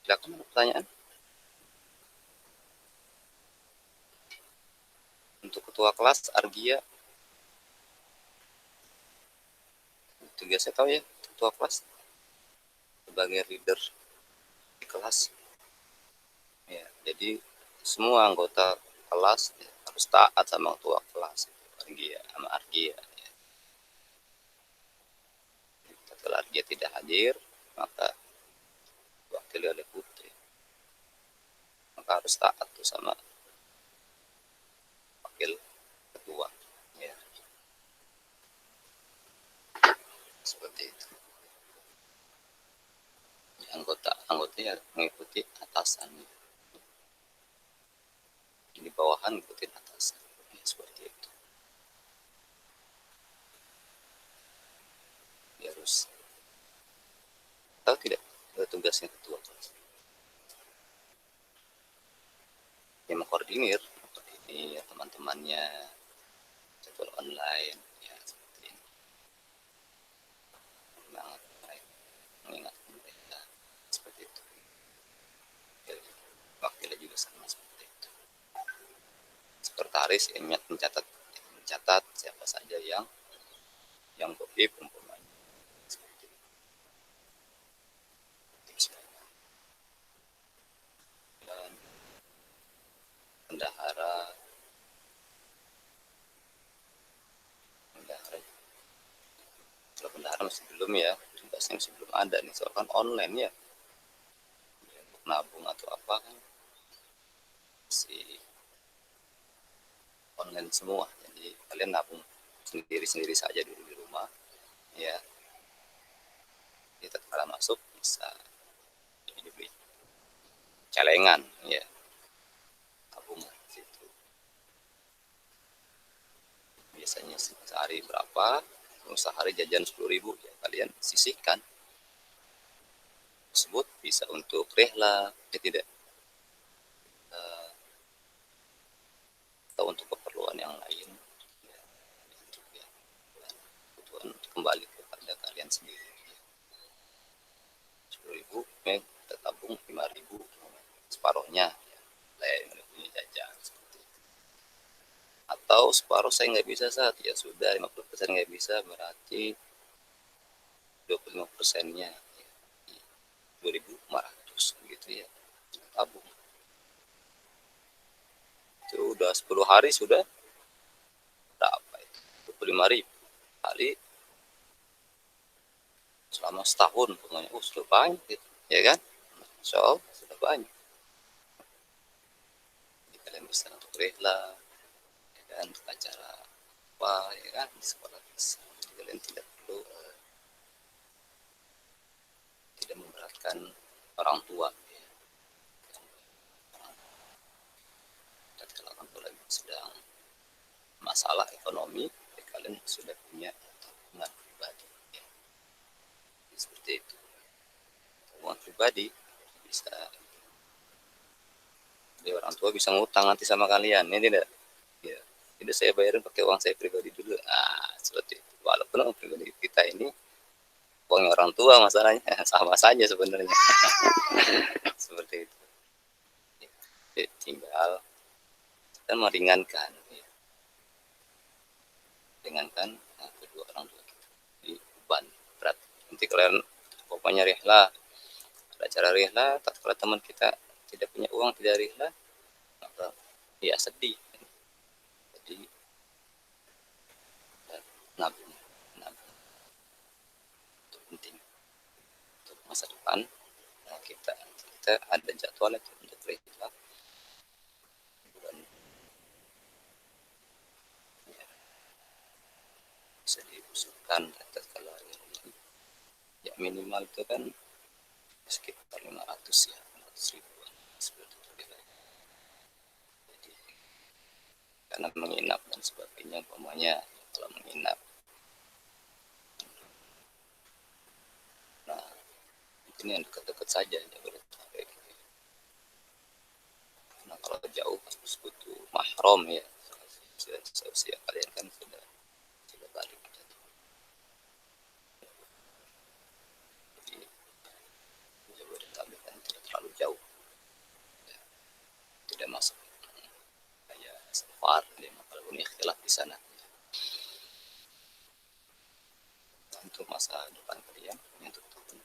Silakan ada pertanyaan. Untuk ketua kelas Argia, tugasnya tahu ya, ketua kelas sebagai leader di kelas. Ya, jadi semua anggota kelas ya, harus taat sama ketua kelas Argia sama Argia. Ya. Kalau Argia tidak hadir, maka wakili oleh Putri. Maka harus taat tuh sama wakil ketua. Ya. Seperti itu. Anggotanya mengikuti atasan. Di bawahan ngikutin atasan. Ya, seperti itu. Dia harus tahu tidak tugasnya ketua kelas. Dia mengkoordinir teman-temannya, jadwal online, ya seperti ini. Mengingatkan mereka seperti itu. Jadi, wakilnya juga sama seperti itu. Sekretaris yang mencatat siapa saja yang goib umpamanya. Seperti itu. Dan bendahara kalau bendahara masih belum ya, tugasnya masih belum ada nih, soalnya kan online ya. Untuk nabung atau apa kan masih online semua, jadi kalian nabung sendiri saja dulu di rumah ya. Kita kalau masuk bisa dibeli celengan ya, tabungan situ. Biasanya sehari berapa, sehari jajan 10.000 ya, kalian sisihkan tersebut bisa untuk rehla ya tidak, atau untuk keperluan yang lain ya, untuk ya, kebutuhan kembali kepada kalian sendiri. 10.000 ya, kita tabung 5.000, separuhnya ya, lain punya jajan seperti itu. Atau separuh saya nggak bisa saat ya sudah 50% nggak bisa, berarti 25%-nya ya, 2.500 gitu ya, tabung. Itu udah 10 hari sudah berapa itu? 25.000 kali selama setahun pokoknya, sudah banyak gitu ya kan, so sudah banyak. Jadi kalian bisa untuk rehla ya kan, untuk acara apa ya kan di sekolah bisa. Jadi kalian tidak perlu tidak memberatkan orang tua ya. Dan kalau orang tua lagi sedang masalah ekonomi ya, kalian sudah punya tabungan pribadi ya. Jadi, seperti itu, tabungan pribadi bisa, jadi orang tua bisa ngutang nanti sama kalian ya tidak ya, Jadi saya bayarin pakai uang saya pribadi dulu. Seperti itu. Walaupun uang pribadi kita ini uangnya orang tua, masalahnya sama saja sebenarnya. Seperti itu. Jadi tinggal kita meringankan, ya. Ringankan kedua orang tua kita di beban berat. Nanti kalian pokoknya rihlah, ada acara rihlah, tatkala teman kita tidak punya uang, tidak rihlah, maka ya sedih. Jadi nabung itu penting untuk masa depan. Kita ada jadwal itu untuk rihlah bulan, ya, bisa diusulkan tatkala ya minimal itu kan sekitar 500 ya, 500 ribuan seperti itu. Jadi karena menginap dan sebagainya, umpamanya kalau menginap, nah mungkin yang dekat-dekat saja Jabodetabek. Nah kalau jauh harus butuh mahram ya, seusia kalian kan sudah balik. Jadi Jabodetabek kan tidak terlalu jauh, ya, tidak masuk kayak safar, dia walaupun ikhtilaf di sana. Untuk masa depan kalian, untuk tahun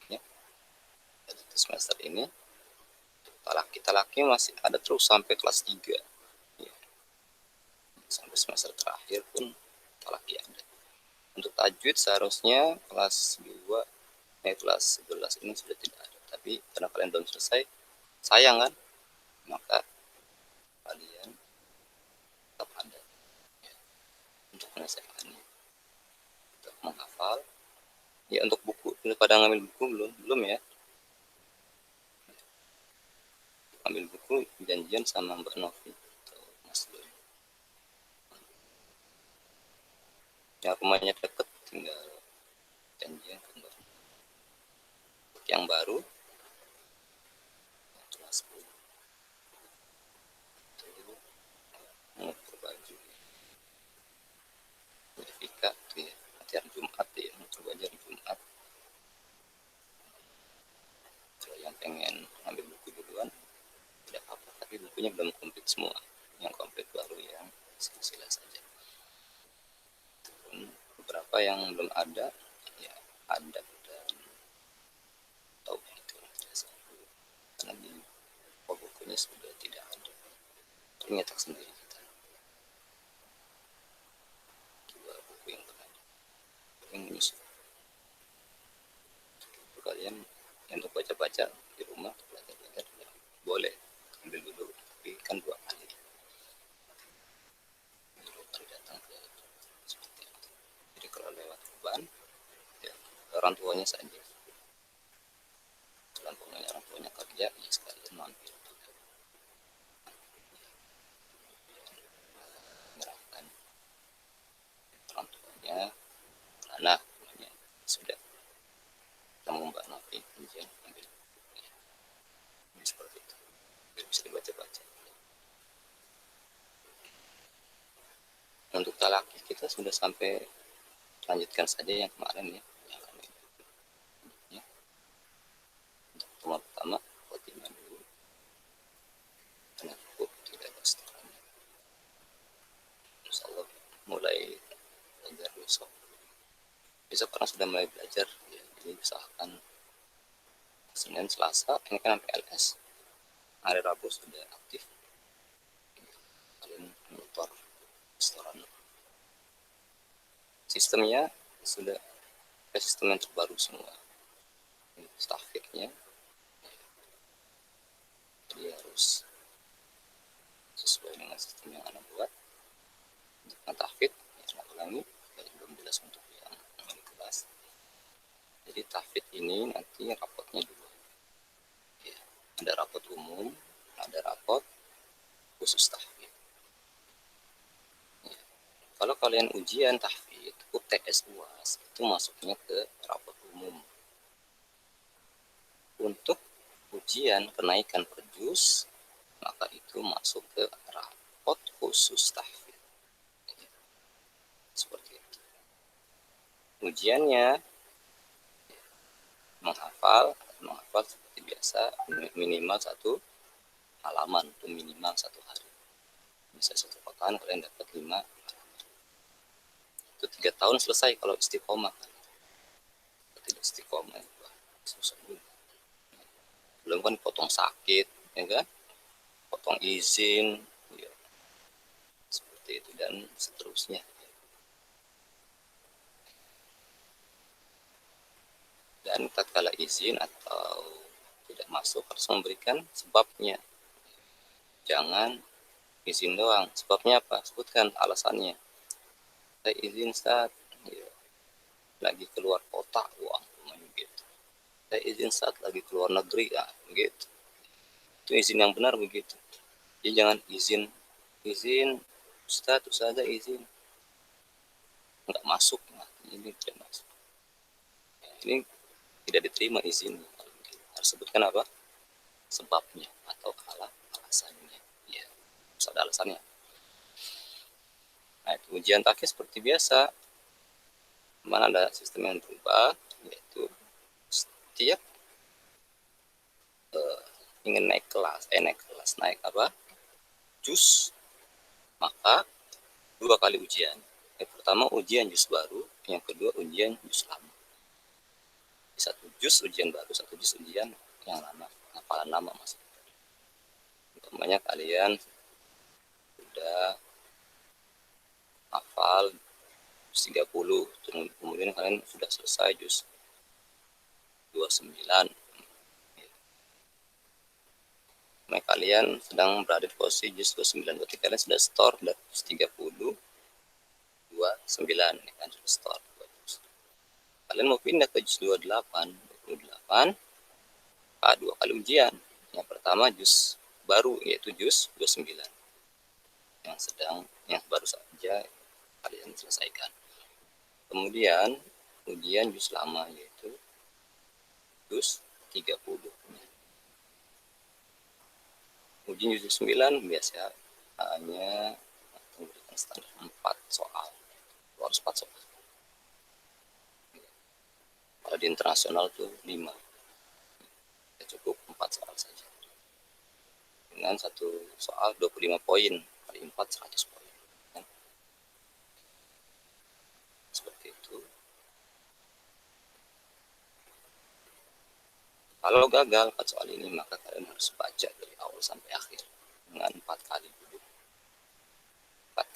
ya, semester ini laki-laki masih ada terus sampai kelas 3 ya. Sampai semester terakhir pun laki ada. Untuk tajwid seharusnya kelas 2 kelas 11 ini sudah tidak ada, tapi karena kalian belum selesai, sayang kan, maka kalian tetap ada ya, untuk menyelesaikannya, untuk menghafal ya. Untuk buku, pada ngambil buku belum ya, ambil buku janjian sama Mbak Novi atau Mas Doi. Yang rumahnya deket, tinggal janjian ke Mbak. Yang baru kelas 10 itu mengukur baju ya, Vika tuh ya, latihan Jumat ya, mengukur baju hari Jumat. Kalau yang pengen ambil buku duluan tidak apa-apa, tapi bukunya belum komplit semua. Yang komplit baru yang silsilah saja. Pun beberapa yang belum ada ya, ada dan tahu itu karena di bukunya sudah tidak ada, ternyata sendiri kita dua buku yang berada yang menyusun. Kalian yang untuk baca-baca di rumah, belajar ya, boleh ambil dulu, tapi kan 2 kali datang ke seperti itu. Jadi kalau lewat beban ya, orang tuanya saja, orang tuanya kerja ya, sekalian mampir juga, menyerahkan orang tuanya. Nah sudah ketemu Mbak Novi, izin ambil ya, seperti itu biar bisa dibaca-baca. Untuk talaki kita sudah sampai, lanjutkan saja yang kemarin ya, yang kami ya. Untuk pertemuan pertama khotimah dulu, karena cukup tidak ada setelahnya. Insyaallah mulai belajar besok karena sudah mulai belajar ya. Jadi usahakan Senin, Selasa ini kan sampai LS, hari Rabu sudah aktif kalian menyetor restoran. Sistemnya sudah sistem yang terbaru semua, tahfidznya jadi harus sesuai dengan sistem yang Anda buat. Untuk tahfidz ya, ulangi belum jelas untuk yang di kelas. Jadi tahfidz ini nanti rapotnya dulu ya, ada rapot umum, ada rapot khusus tahfidz ya. Kalau kalian ujian tahfidz UTS UAS itu masuknya ke rapot umum. Untuk ujian kenaikan per juz maka itu masuk ke rapot khusus tahfidz. Seperti itu. Ujiannya menghafal seperti biasa, minimal 1 halaman itu minimal 1 hari. Bisa 1 pekan kalian dapat 5 halaman. Itu 3 tahun selesai kalau istiqomah. Kalau tidak istiqomah, susah juga. Belum kan potong sakit, ya kan? Potong izin, ya. Seperti itu dan seterusnya. Dan tatkala izin atau tidak masuk harus memberikan sebabnya. Jangan izin doang. Sebabnya apa? Sebutkan alasannya. Saya izin saat ya, lagi keluar kota, uang gitu. Saya izin saat lagi keluar negeri, ya, begitu. Itu izin yang benar begitu. Jadi jangan izin Ustaz saja izin nggak masuk, nah, ini tidak masuk. Ya, ini tidak diterima izin. Harus sebutkan apa? Sebabnya atau alasannya. Ya, harus ada alasannya. Nah, itu ujian takhis seperti biasa. Mana ada sistem yang berubah, yaitu setiap ingin naik kelas apa? Juz, maka 2 kali ujian. Yang pertama ujian juz baru, yang kedua ujian juz lama. 1 juz ujian baru, 1 juz ujian yang lama, hafalan lama maksudnya. Umpamanya kalian sudah hafal juz 30, kemudian kalian sudah selesai juz 29. Nah, kalian sedang berada di posisi juz 29, berarti kalian sudah store dari juz 30 29, ya kan, sudah store 2 juz. Kalian mau pindah ke juz 28, 2 kali ujian. Yang pertama juz baru, yaitu juz 29. Yang baru saja kalian selesaikan. Kemudian ujian juz lama, yaitu juz 30. Ujian juz 9 biasa hanya memberikan standar 4 soal. Harus 4 soal. Kalau di internasional tuh 5. Ya, cukup 4 soal saja. Dengan 1 soal 25 poin, kali 4 100 poin. Kan? Seperti itu. Kalau gagal 4 soal ini, maka kalian harus baca dari awal sampai akhir dengan 4 kali duduk. 4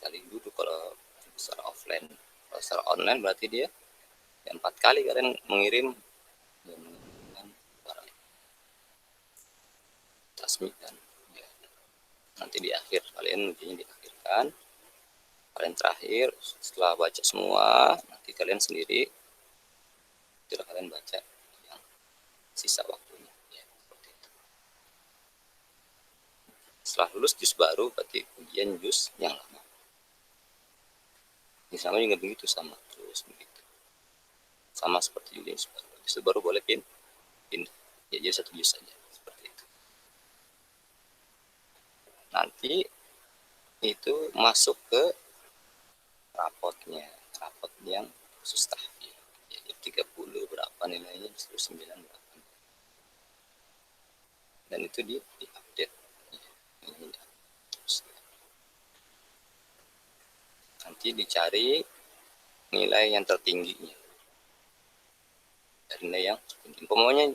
kali duduk kalau secara offline. Kalau secara online berarti dia 4 kali kalian mengirim barang transmitan. Ya. Nanti di akhir kalian ujiannya diakhirkan. Kalian terakhir setelah baca semua, nanti kalian sendiri setelah kalian baca yang sisa waktunya, ya, seperti itu. Setelah lulus juz baru, berarti ujian juz yang lama. Ini sama juga begitu, sama terus begitu. Sama seperti ujian juz baru. Juz baru boleh pindah, ya, jadi 1 juz saja, seperti itu. Nanti itu masuk ke rapotnya, rapot yang khusus tahfidz. 30 berapa nilainya, 9 berapa. Dan itu diupdate. Nanti dicari nilai yang tertingginya. Dari nilai yang tertinggi. Umpamanya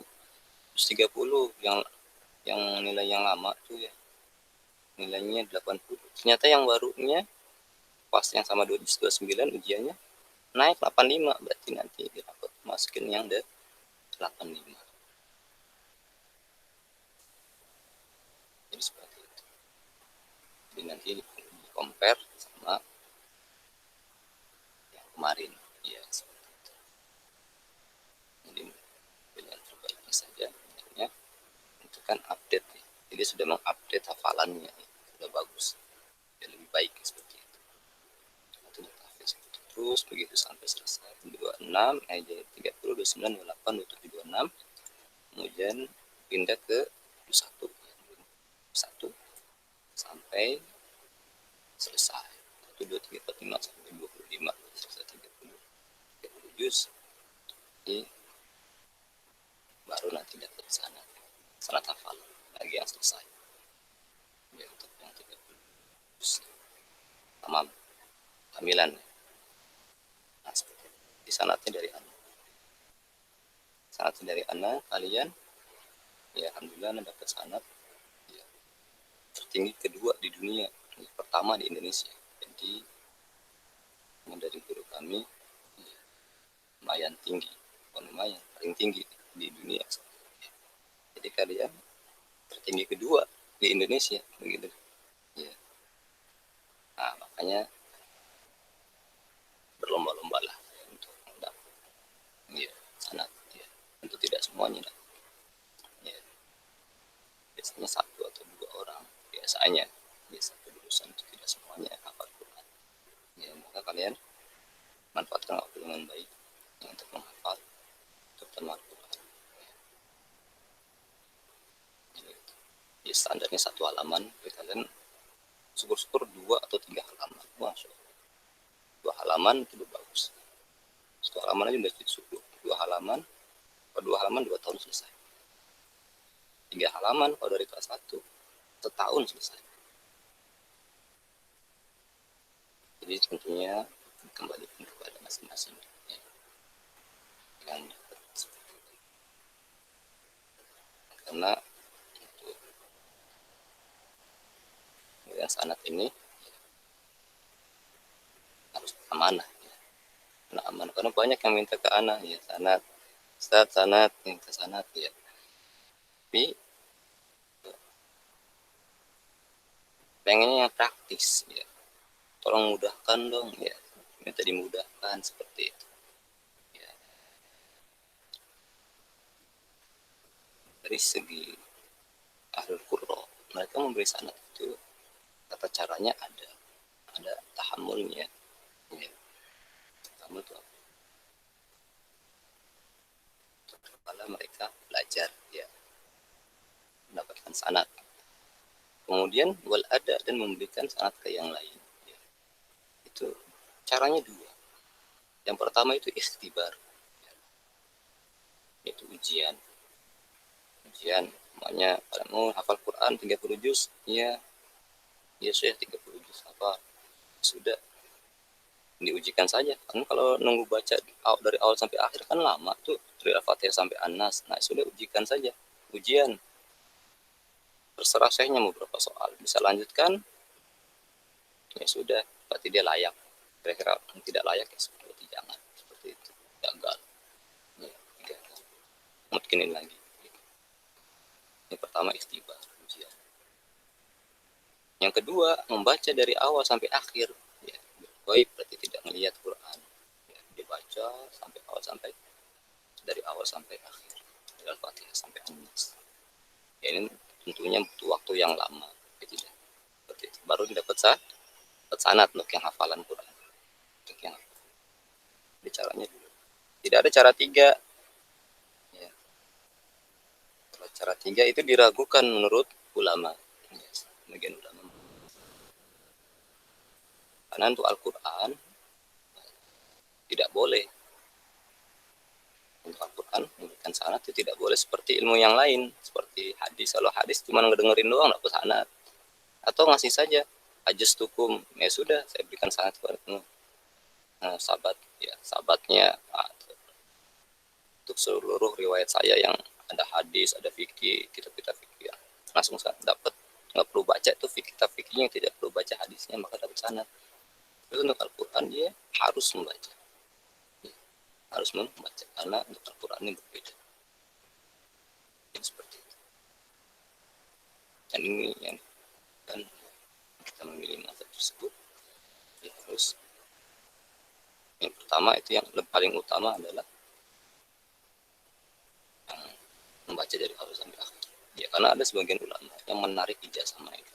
30 yang nilai yang lama tuh ya. Nilainya 80. Ternyata yang barunya pas yang sama 29 ujiannya naik 85, berarti nanti dirapot masukin yang 85. Jadi seperti itu. Jadi nanti di compare sama yang kemarin, ya, seperti itu. Jadi pilihan terbaiknya saja ya, itu kan update ya. Jadi sudah mengupdate hafalannya ya. Sudah bagus, sudah lebih baik seperti itu. Terus begitu sampai selesai 26, jadi 30, 29, 28, 27, 26. Kemudian pindah ke 1. juz, baru nanti dapat sanad hafal lagi yang selesai. Ya, untuk yang 30 juz tamam kamilan. Nah, seperti itu. Di sanadnya dari ana kalian ya alhamdulillah dapat sanad ya, tertinggi kedua di dunia, pertama di Indonesia. Jadi dari guru kami ya, lumayan tinggi, lumayan paling tinggi di dunia. Jadi kalian tertinggi kedua di Indonesia begitu ya. Nah makanya berlomba-lombalah untuk mendapat ya, sanad ya. Tentu tidak semuanya ya. Biasanya satu atau dua orang biasanya jurusan itu tidak semuanya hafal Quran ya. Maka kalian manfaatkan waktu dengan baik ya, untuk menghafal, untuk tamat Quran ya. Standarnya 1 halaman, kalian syukur-syukur 2 atau 3 halaman. Masya Allah. 2 halaman itu udah bagus. 1 halaman aja udah cukup. 2 halaman, kalau 2 halaman 2 tahun selesai. 3 halaman kalau dari kelas 1 setahun selesai. Jadi tentunya kembali kepada masing-masing ya. Yang dapat seperti itu. Karena yang sanad ini ya, harus amanah ya. Nah, amanah karena banyak yang minta ke ana ya sanad, Ustaz sanad, minta sanad ya. Tapi pengennya yang praktis ya. Tolong mudahkan dong ya. Minta dimudahkan seperti itu. Ya. Dari segi ahlul qurra, mereka memberi sanad itu tata caranya ada tahammulnya ya. Tahammul itu apa? Kepala mereka belajar ya mendapatkan sanad, kemudian wal ada dan memberikan sanad ke yang lain ya. Itu caranya 2. Yang pertama itu ikhtibar ya. Itu ujian namanya kamu hafal Quran 30 juz ya. Ya sudah 30 juz apa sudah diujikan saja. Kan kalau nunggu baca dari awal sampai akhir kan lama tuh, dari Al-Fatihah sampai An-Nas. Nah, sudah ujikan saja. Ujian. Terserah sehnya mau berapa soal. Bisa lanjutkan. Ya sudah, berarti dia layak. Kira-kira tidak layak ya berarti jangan. Seperti itu. Gagal. Ya, gagal. Mungkinin lagi. Yang pertama ikhtibar, ujian. Yang kedua, membaca dari awal sampai akhir. Ya, baik berarti tidak melihat Quran. Ya, dibaca sampai awal dari awal sampai akhir. Dari Al-Fatihah sampai An-Nas. Ya, ini tentunya butuh waktu yang lama. Gitu ya. Seperti itu. Baru dapat sanad untuk yang hafalan Quran. Untuk yang caranya dulu. Tidak ada cara 3. Ya. Kalau cara 3 itu diragukan menurut ulama. Ya, sebagian ulama. Karena untuk Al-Quran tidak boleh. Untuk Al-Quran memberikan sanad itu tidak boleh seperti ilmu yang lain. Seperti hadis. Kalau hadis cuma ngedengerin doang dapat sanad. Atau ngasih saja. Ajaz tukum. Ya sudah saya berikan sanad kepada kamu. Nah, sahabatnya untuk seluruh riwayat saya yang ada hadis, ada fikih, kitab-kitab fikih. Langsung dapat. Nggak perlu baca itu kitab fikihnya, tidak perlu baca hadisnya, maka dapat sanad. Tapi untuk Al-Quran dia harus membaca. Ya, harus membaca karena untuk Al-Quran ini berbeda. Jadi seperti itu. Dan ini yang kan kita memilih mazhab tersebut ya harus yang pertama itu yang paling utama adalah yang membaca dari awal sampai akhir. Ya karena ada sebagian ulama yang menarik ijazah mereka.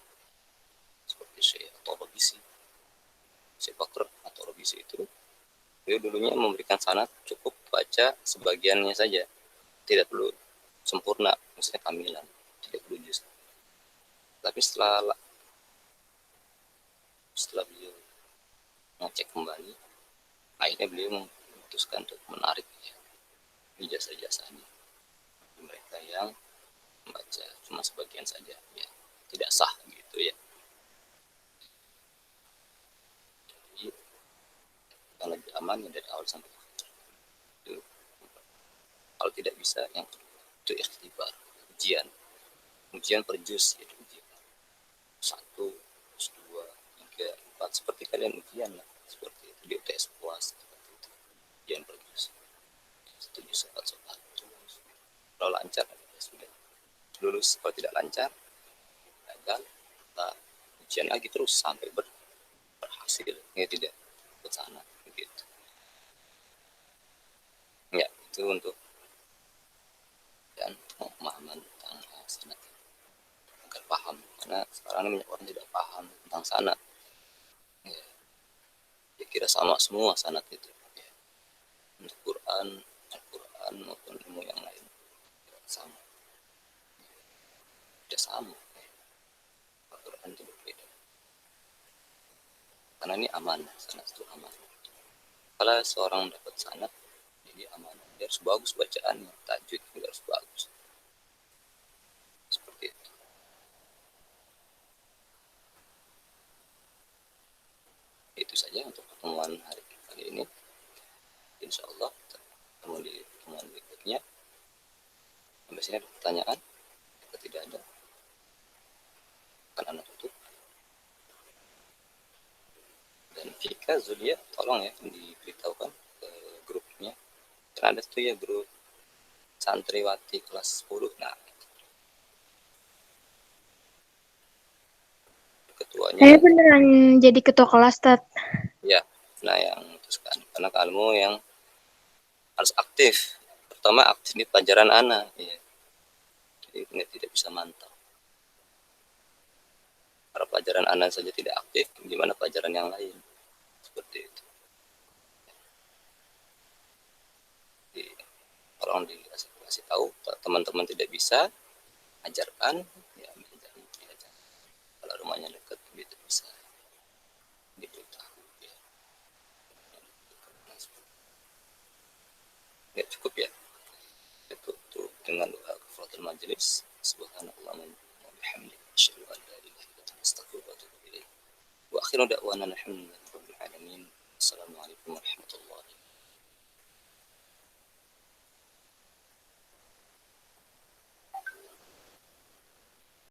Seperti Syekh At-Tarabisi. Syekh Bakr At-Tarabisi itu dia dulunya memberikan sanad cukup baca sebagiannya saja, tidak perlu sempurna, maksudnya kamilan, tidak perlu juz. Tapi setelah beliau ngecek kembali, akhirnya beliau memutuskan untuk menarik ya, ijazah-ijazahnya. Mereka yang membaca cuma sebagian saja ya tidak sah gitu ya. Jadi yang lebih aman ya dari awal sampai akhir. Itu. Kalau tidak bisa yang kedua itu ikhtibar, ujian per juz ya, ujian 1, 2, 3, 4 seperti kalian ujian lah, seperti itu di UTS puas seperti itu. Ujian per juz 1 juz 4 kalau lancar ya sudah lulus, kalau tidak lancar gagal kita ujian lagi terus sampai berhasil ya, tidak ke sana begitu ya. Itu untuk dan pemahaman tentang sanad agar paham, karena sekarang ini banyak orang tidak paham tentang sanad ya. Dia kira sama semua sanad itu ya. Untuk Al-Quran maupun ilmu yang lain sama, tidak sama ya. Al-Quran itu berbeda karena ini amanah, sanad itu amanah. Kalau seorang dapat sanad jadi amanah, dia harus bagus bacaannya, tajwid juga harus bagus seperti itu. Itu saja untuk pertemuan hari kali ini. Insya Allah kita ketemu di pertemuan berikutnya. Sampai sini ada pertanyaan? Jika tidak ada, akan Anda tutup. Dan Vika, Zulia, tolong ya diberitahukan ke grupnya. Karena ada tuh ya grup santriwati kelas 10. Nah, ketuanya. Saya beneran jadi ketua kelas, Tat. Ya, nah yang memutuskan. Karena kamu yang harus aktif. Pertama aktif di pelajaran Ana. Ya. Jadi tidak bisa mantau. Kalau pelajaran Ana saja tidak aktif, gimana pelajaran yang lain? Seperti itu. Jadi, tolong dikasih tahu. Kalau teman-teman tidak bisa, ajarkan. Ya, diajar. Kalau rumahnya dekat, itu bisa diberitahu. Ya. Ya, cukup ya. Itu dengan doa kafaratul majelis. Subhanallah wa bihamdihi asyhadu an la ilaha illa anta astaghfiruka wa atubu ilaik. Wa akhiru da'wana alhamdulillah.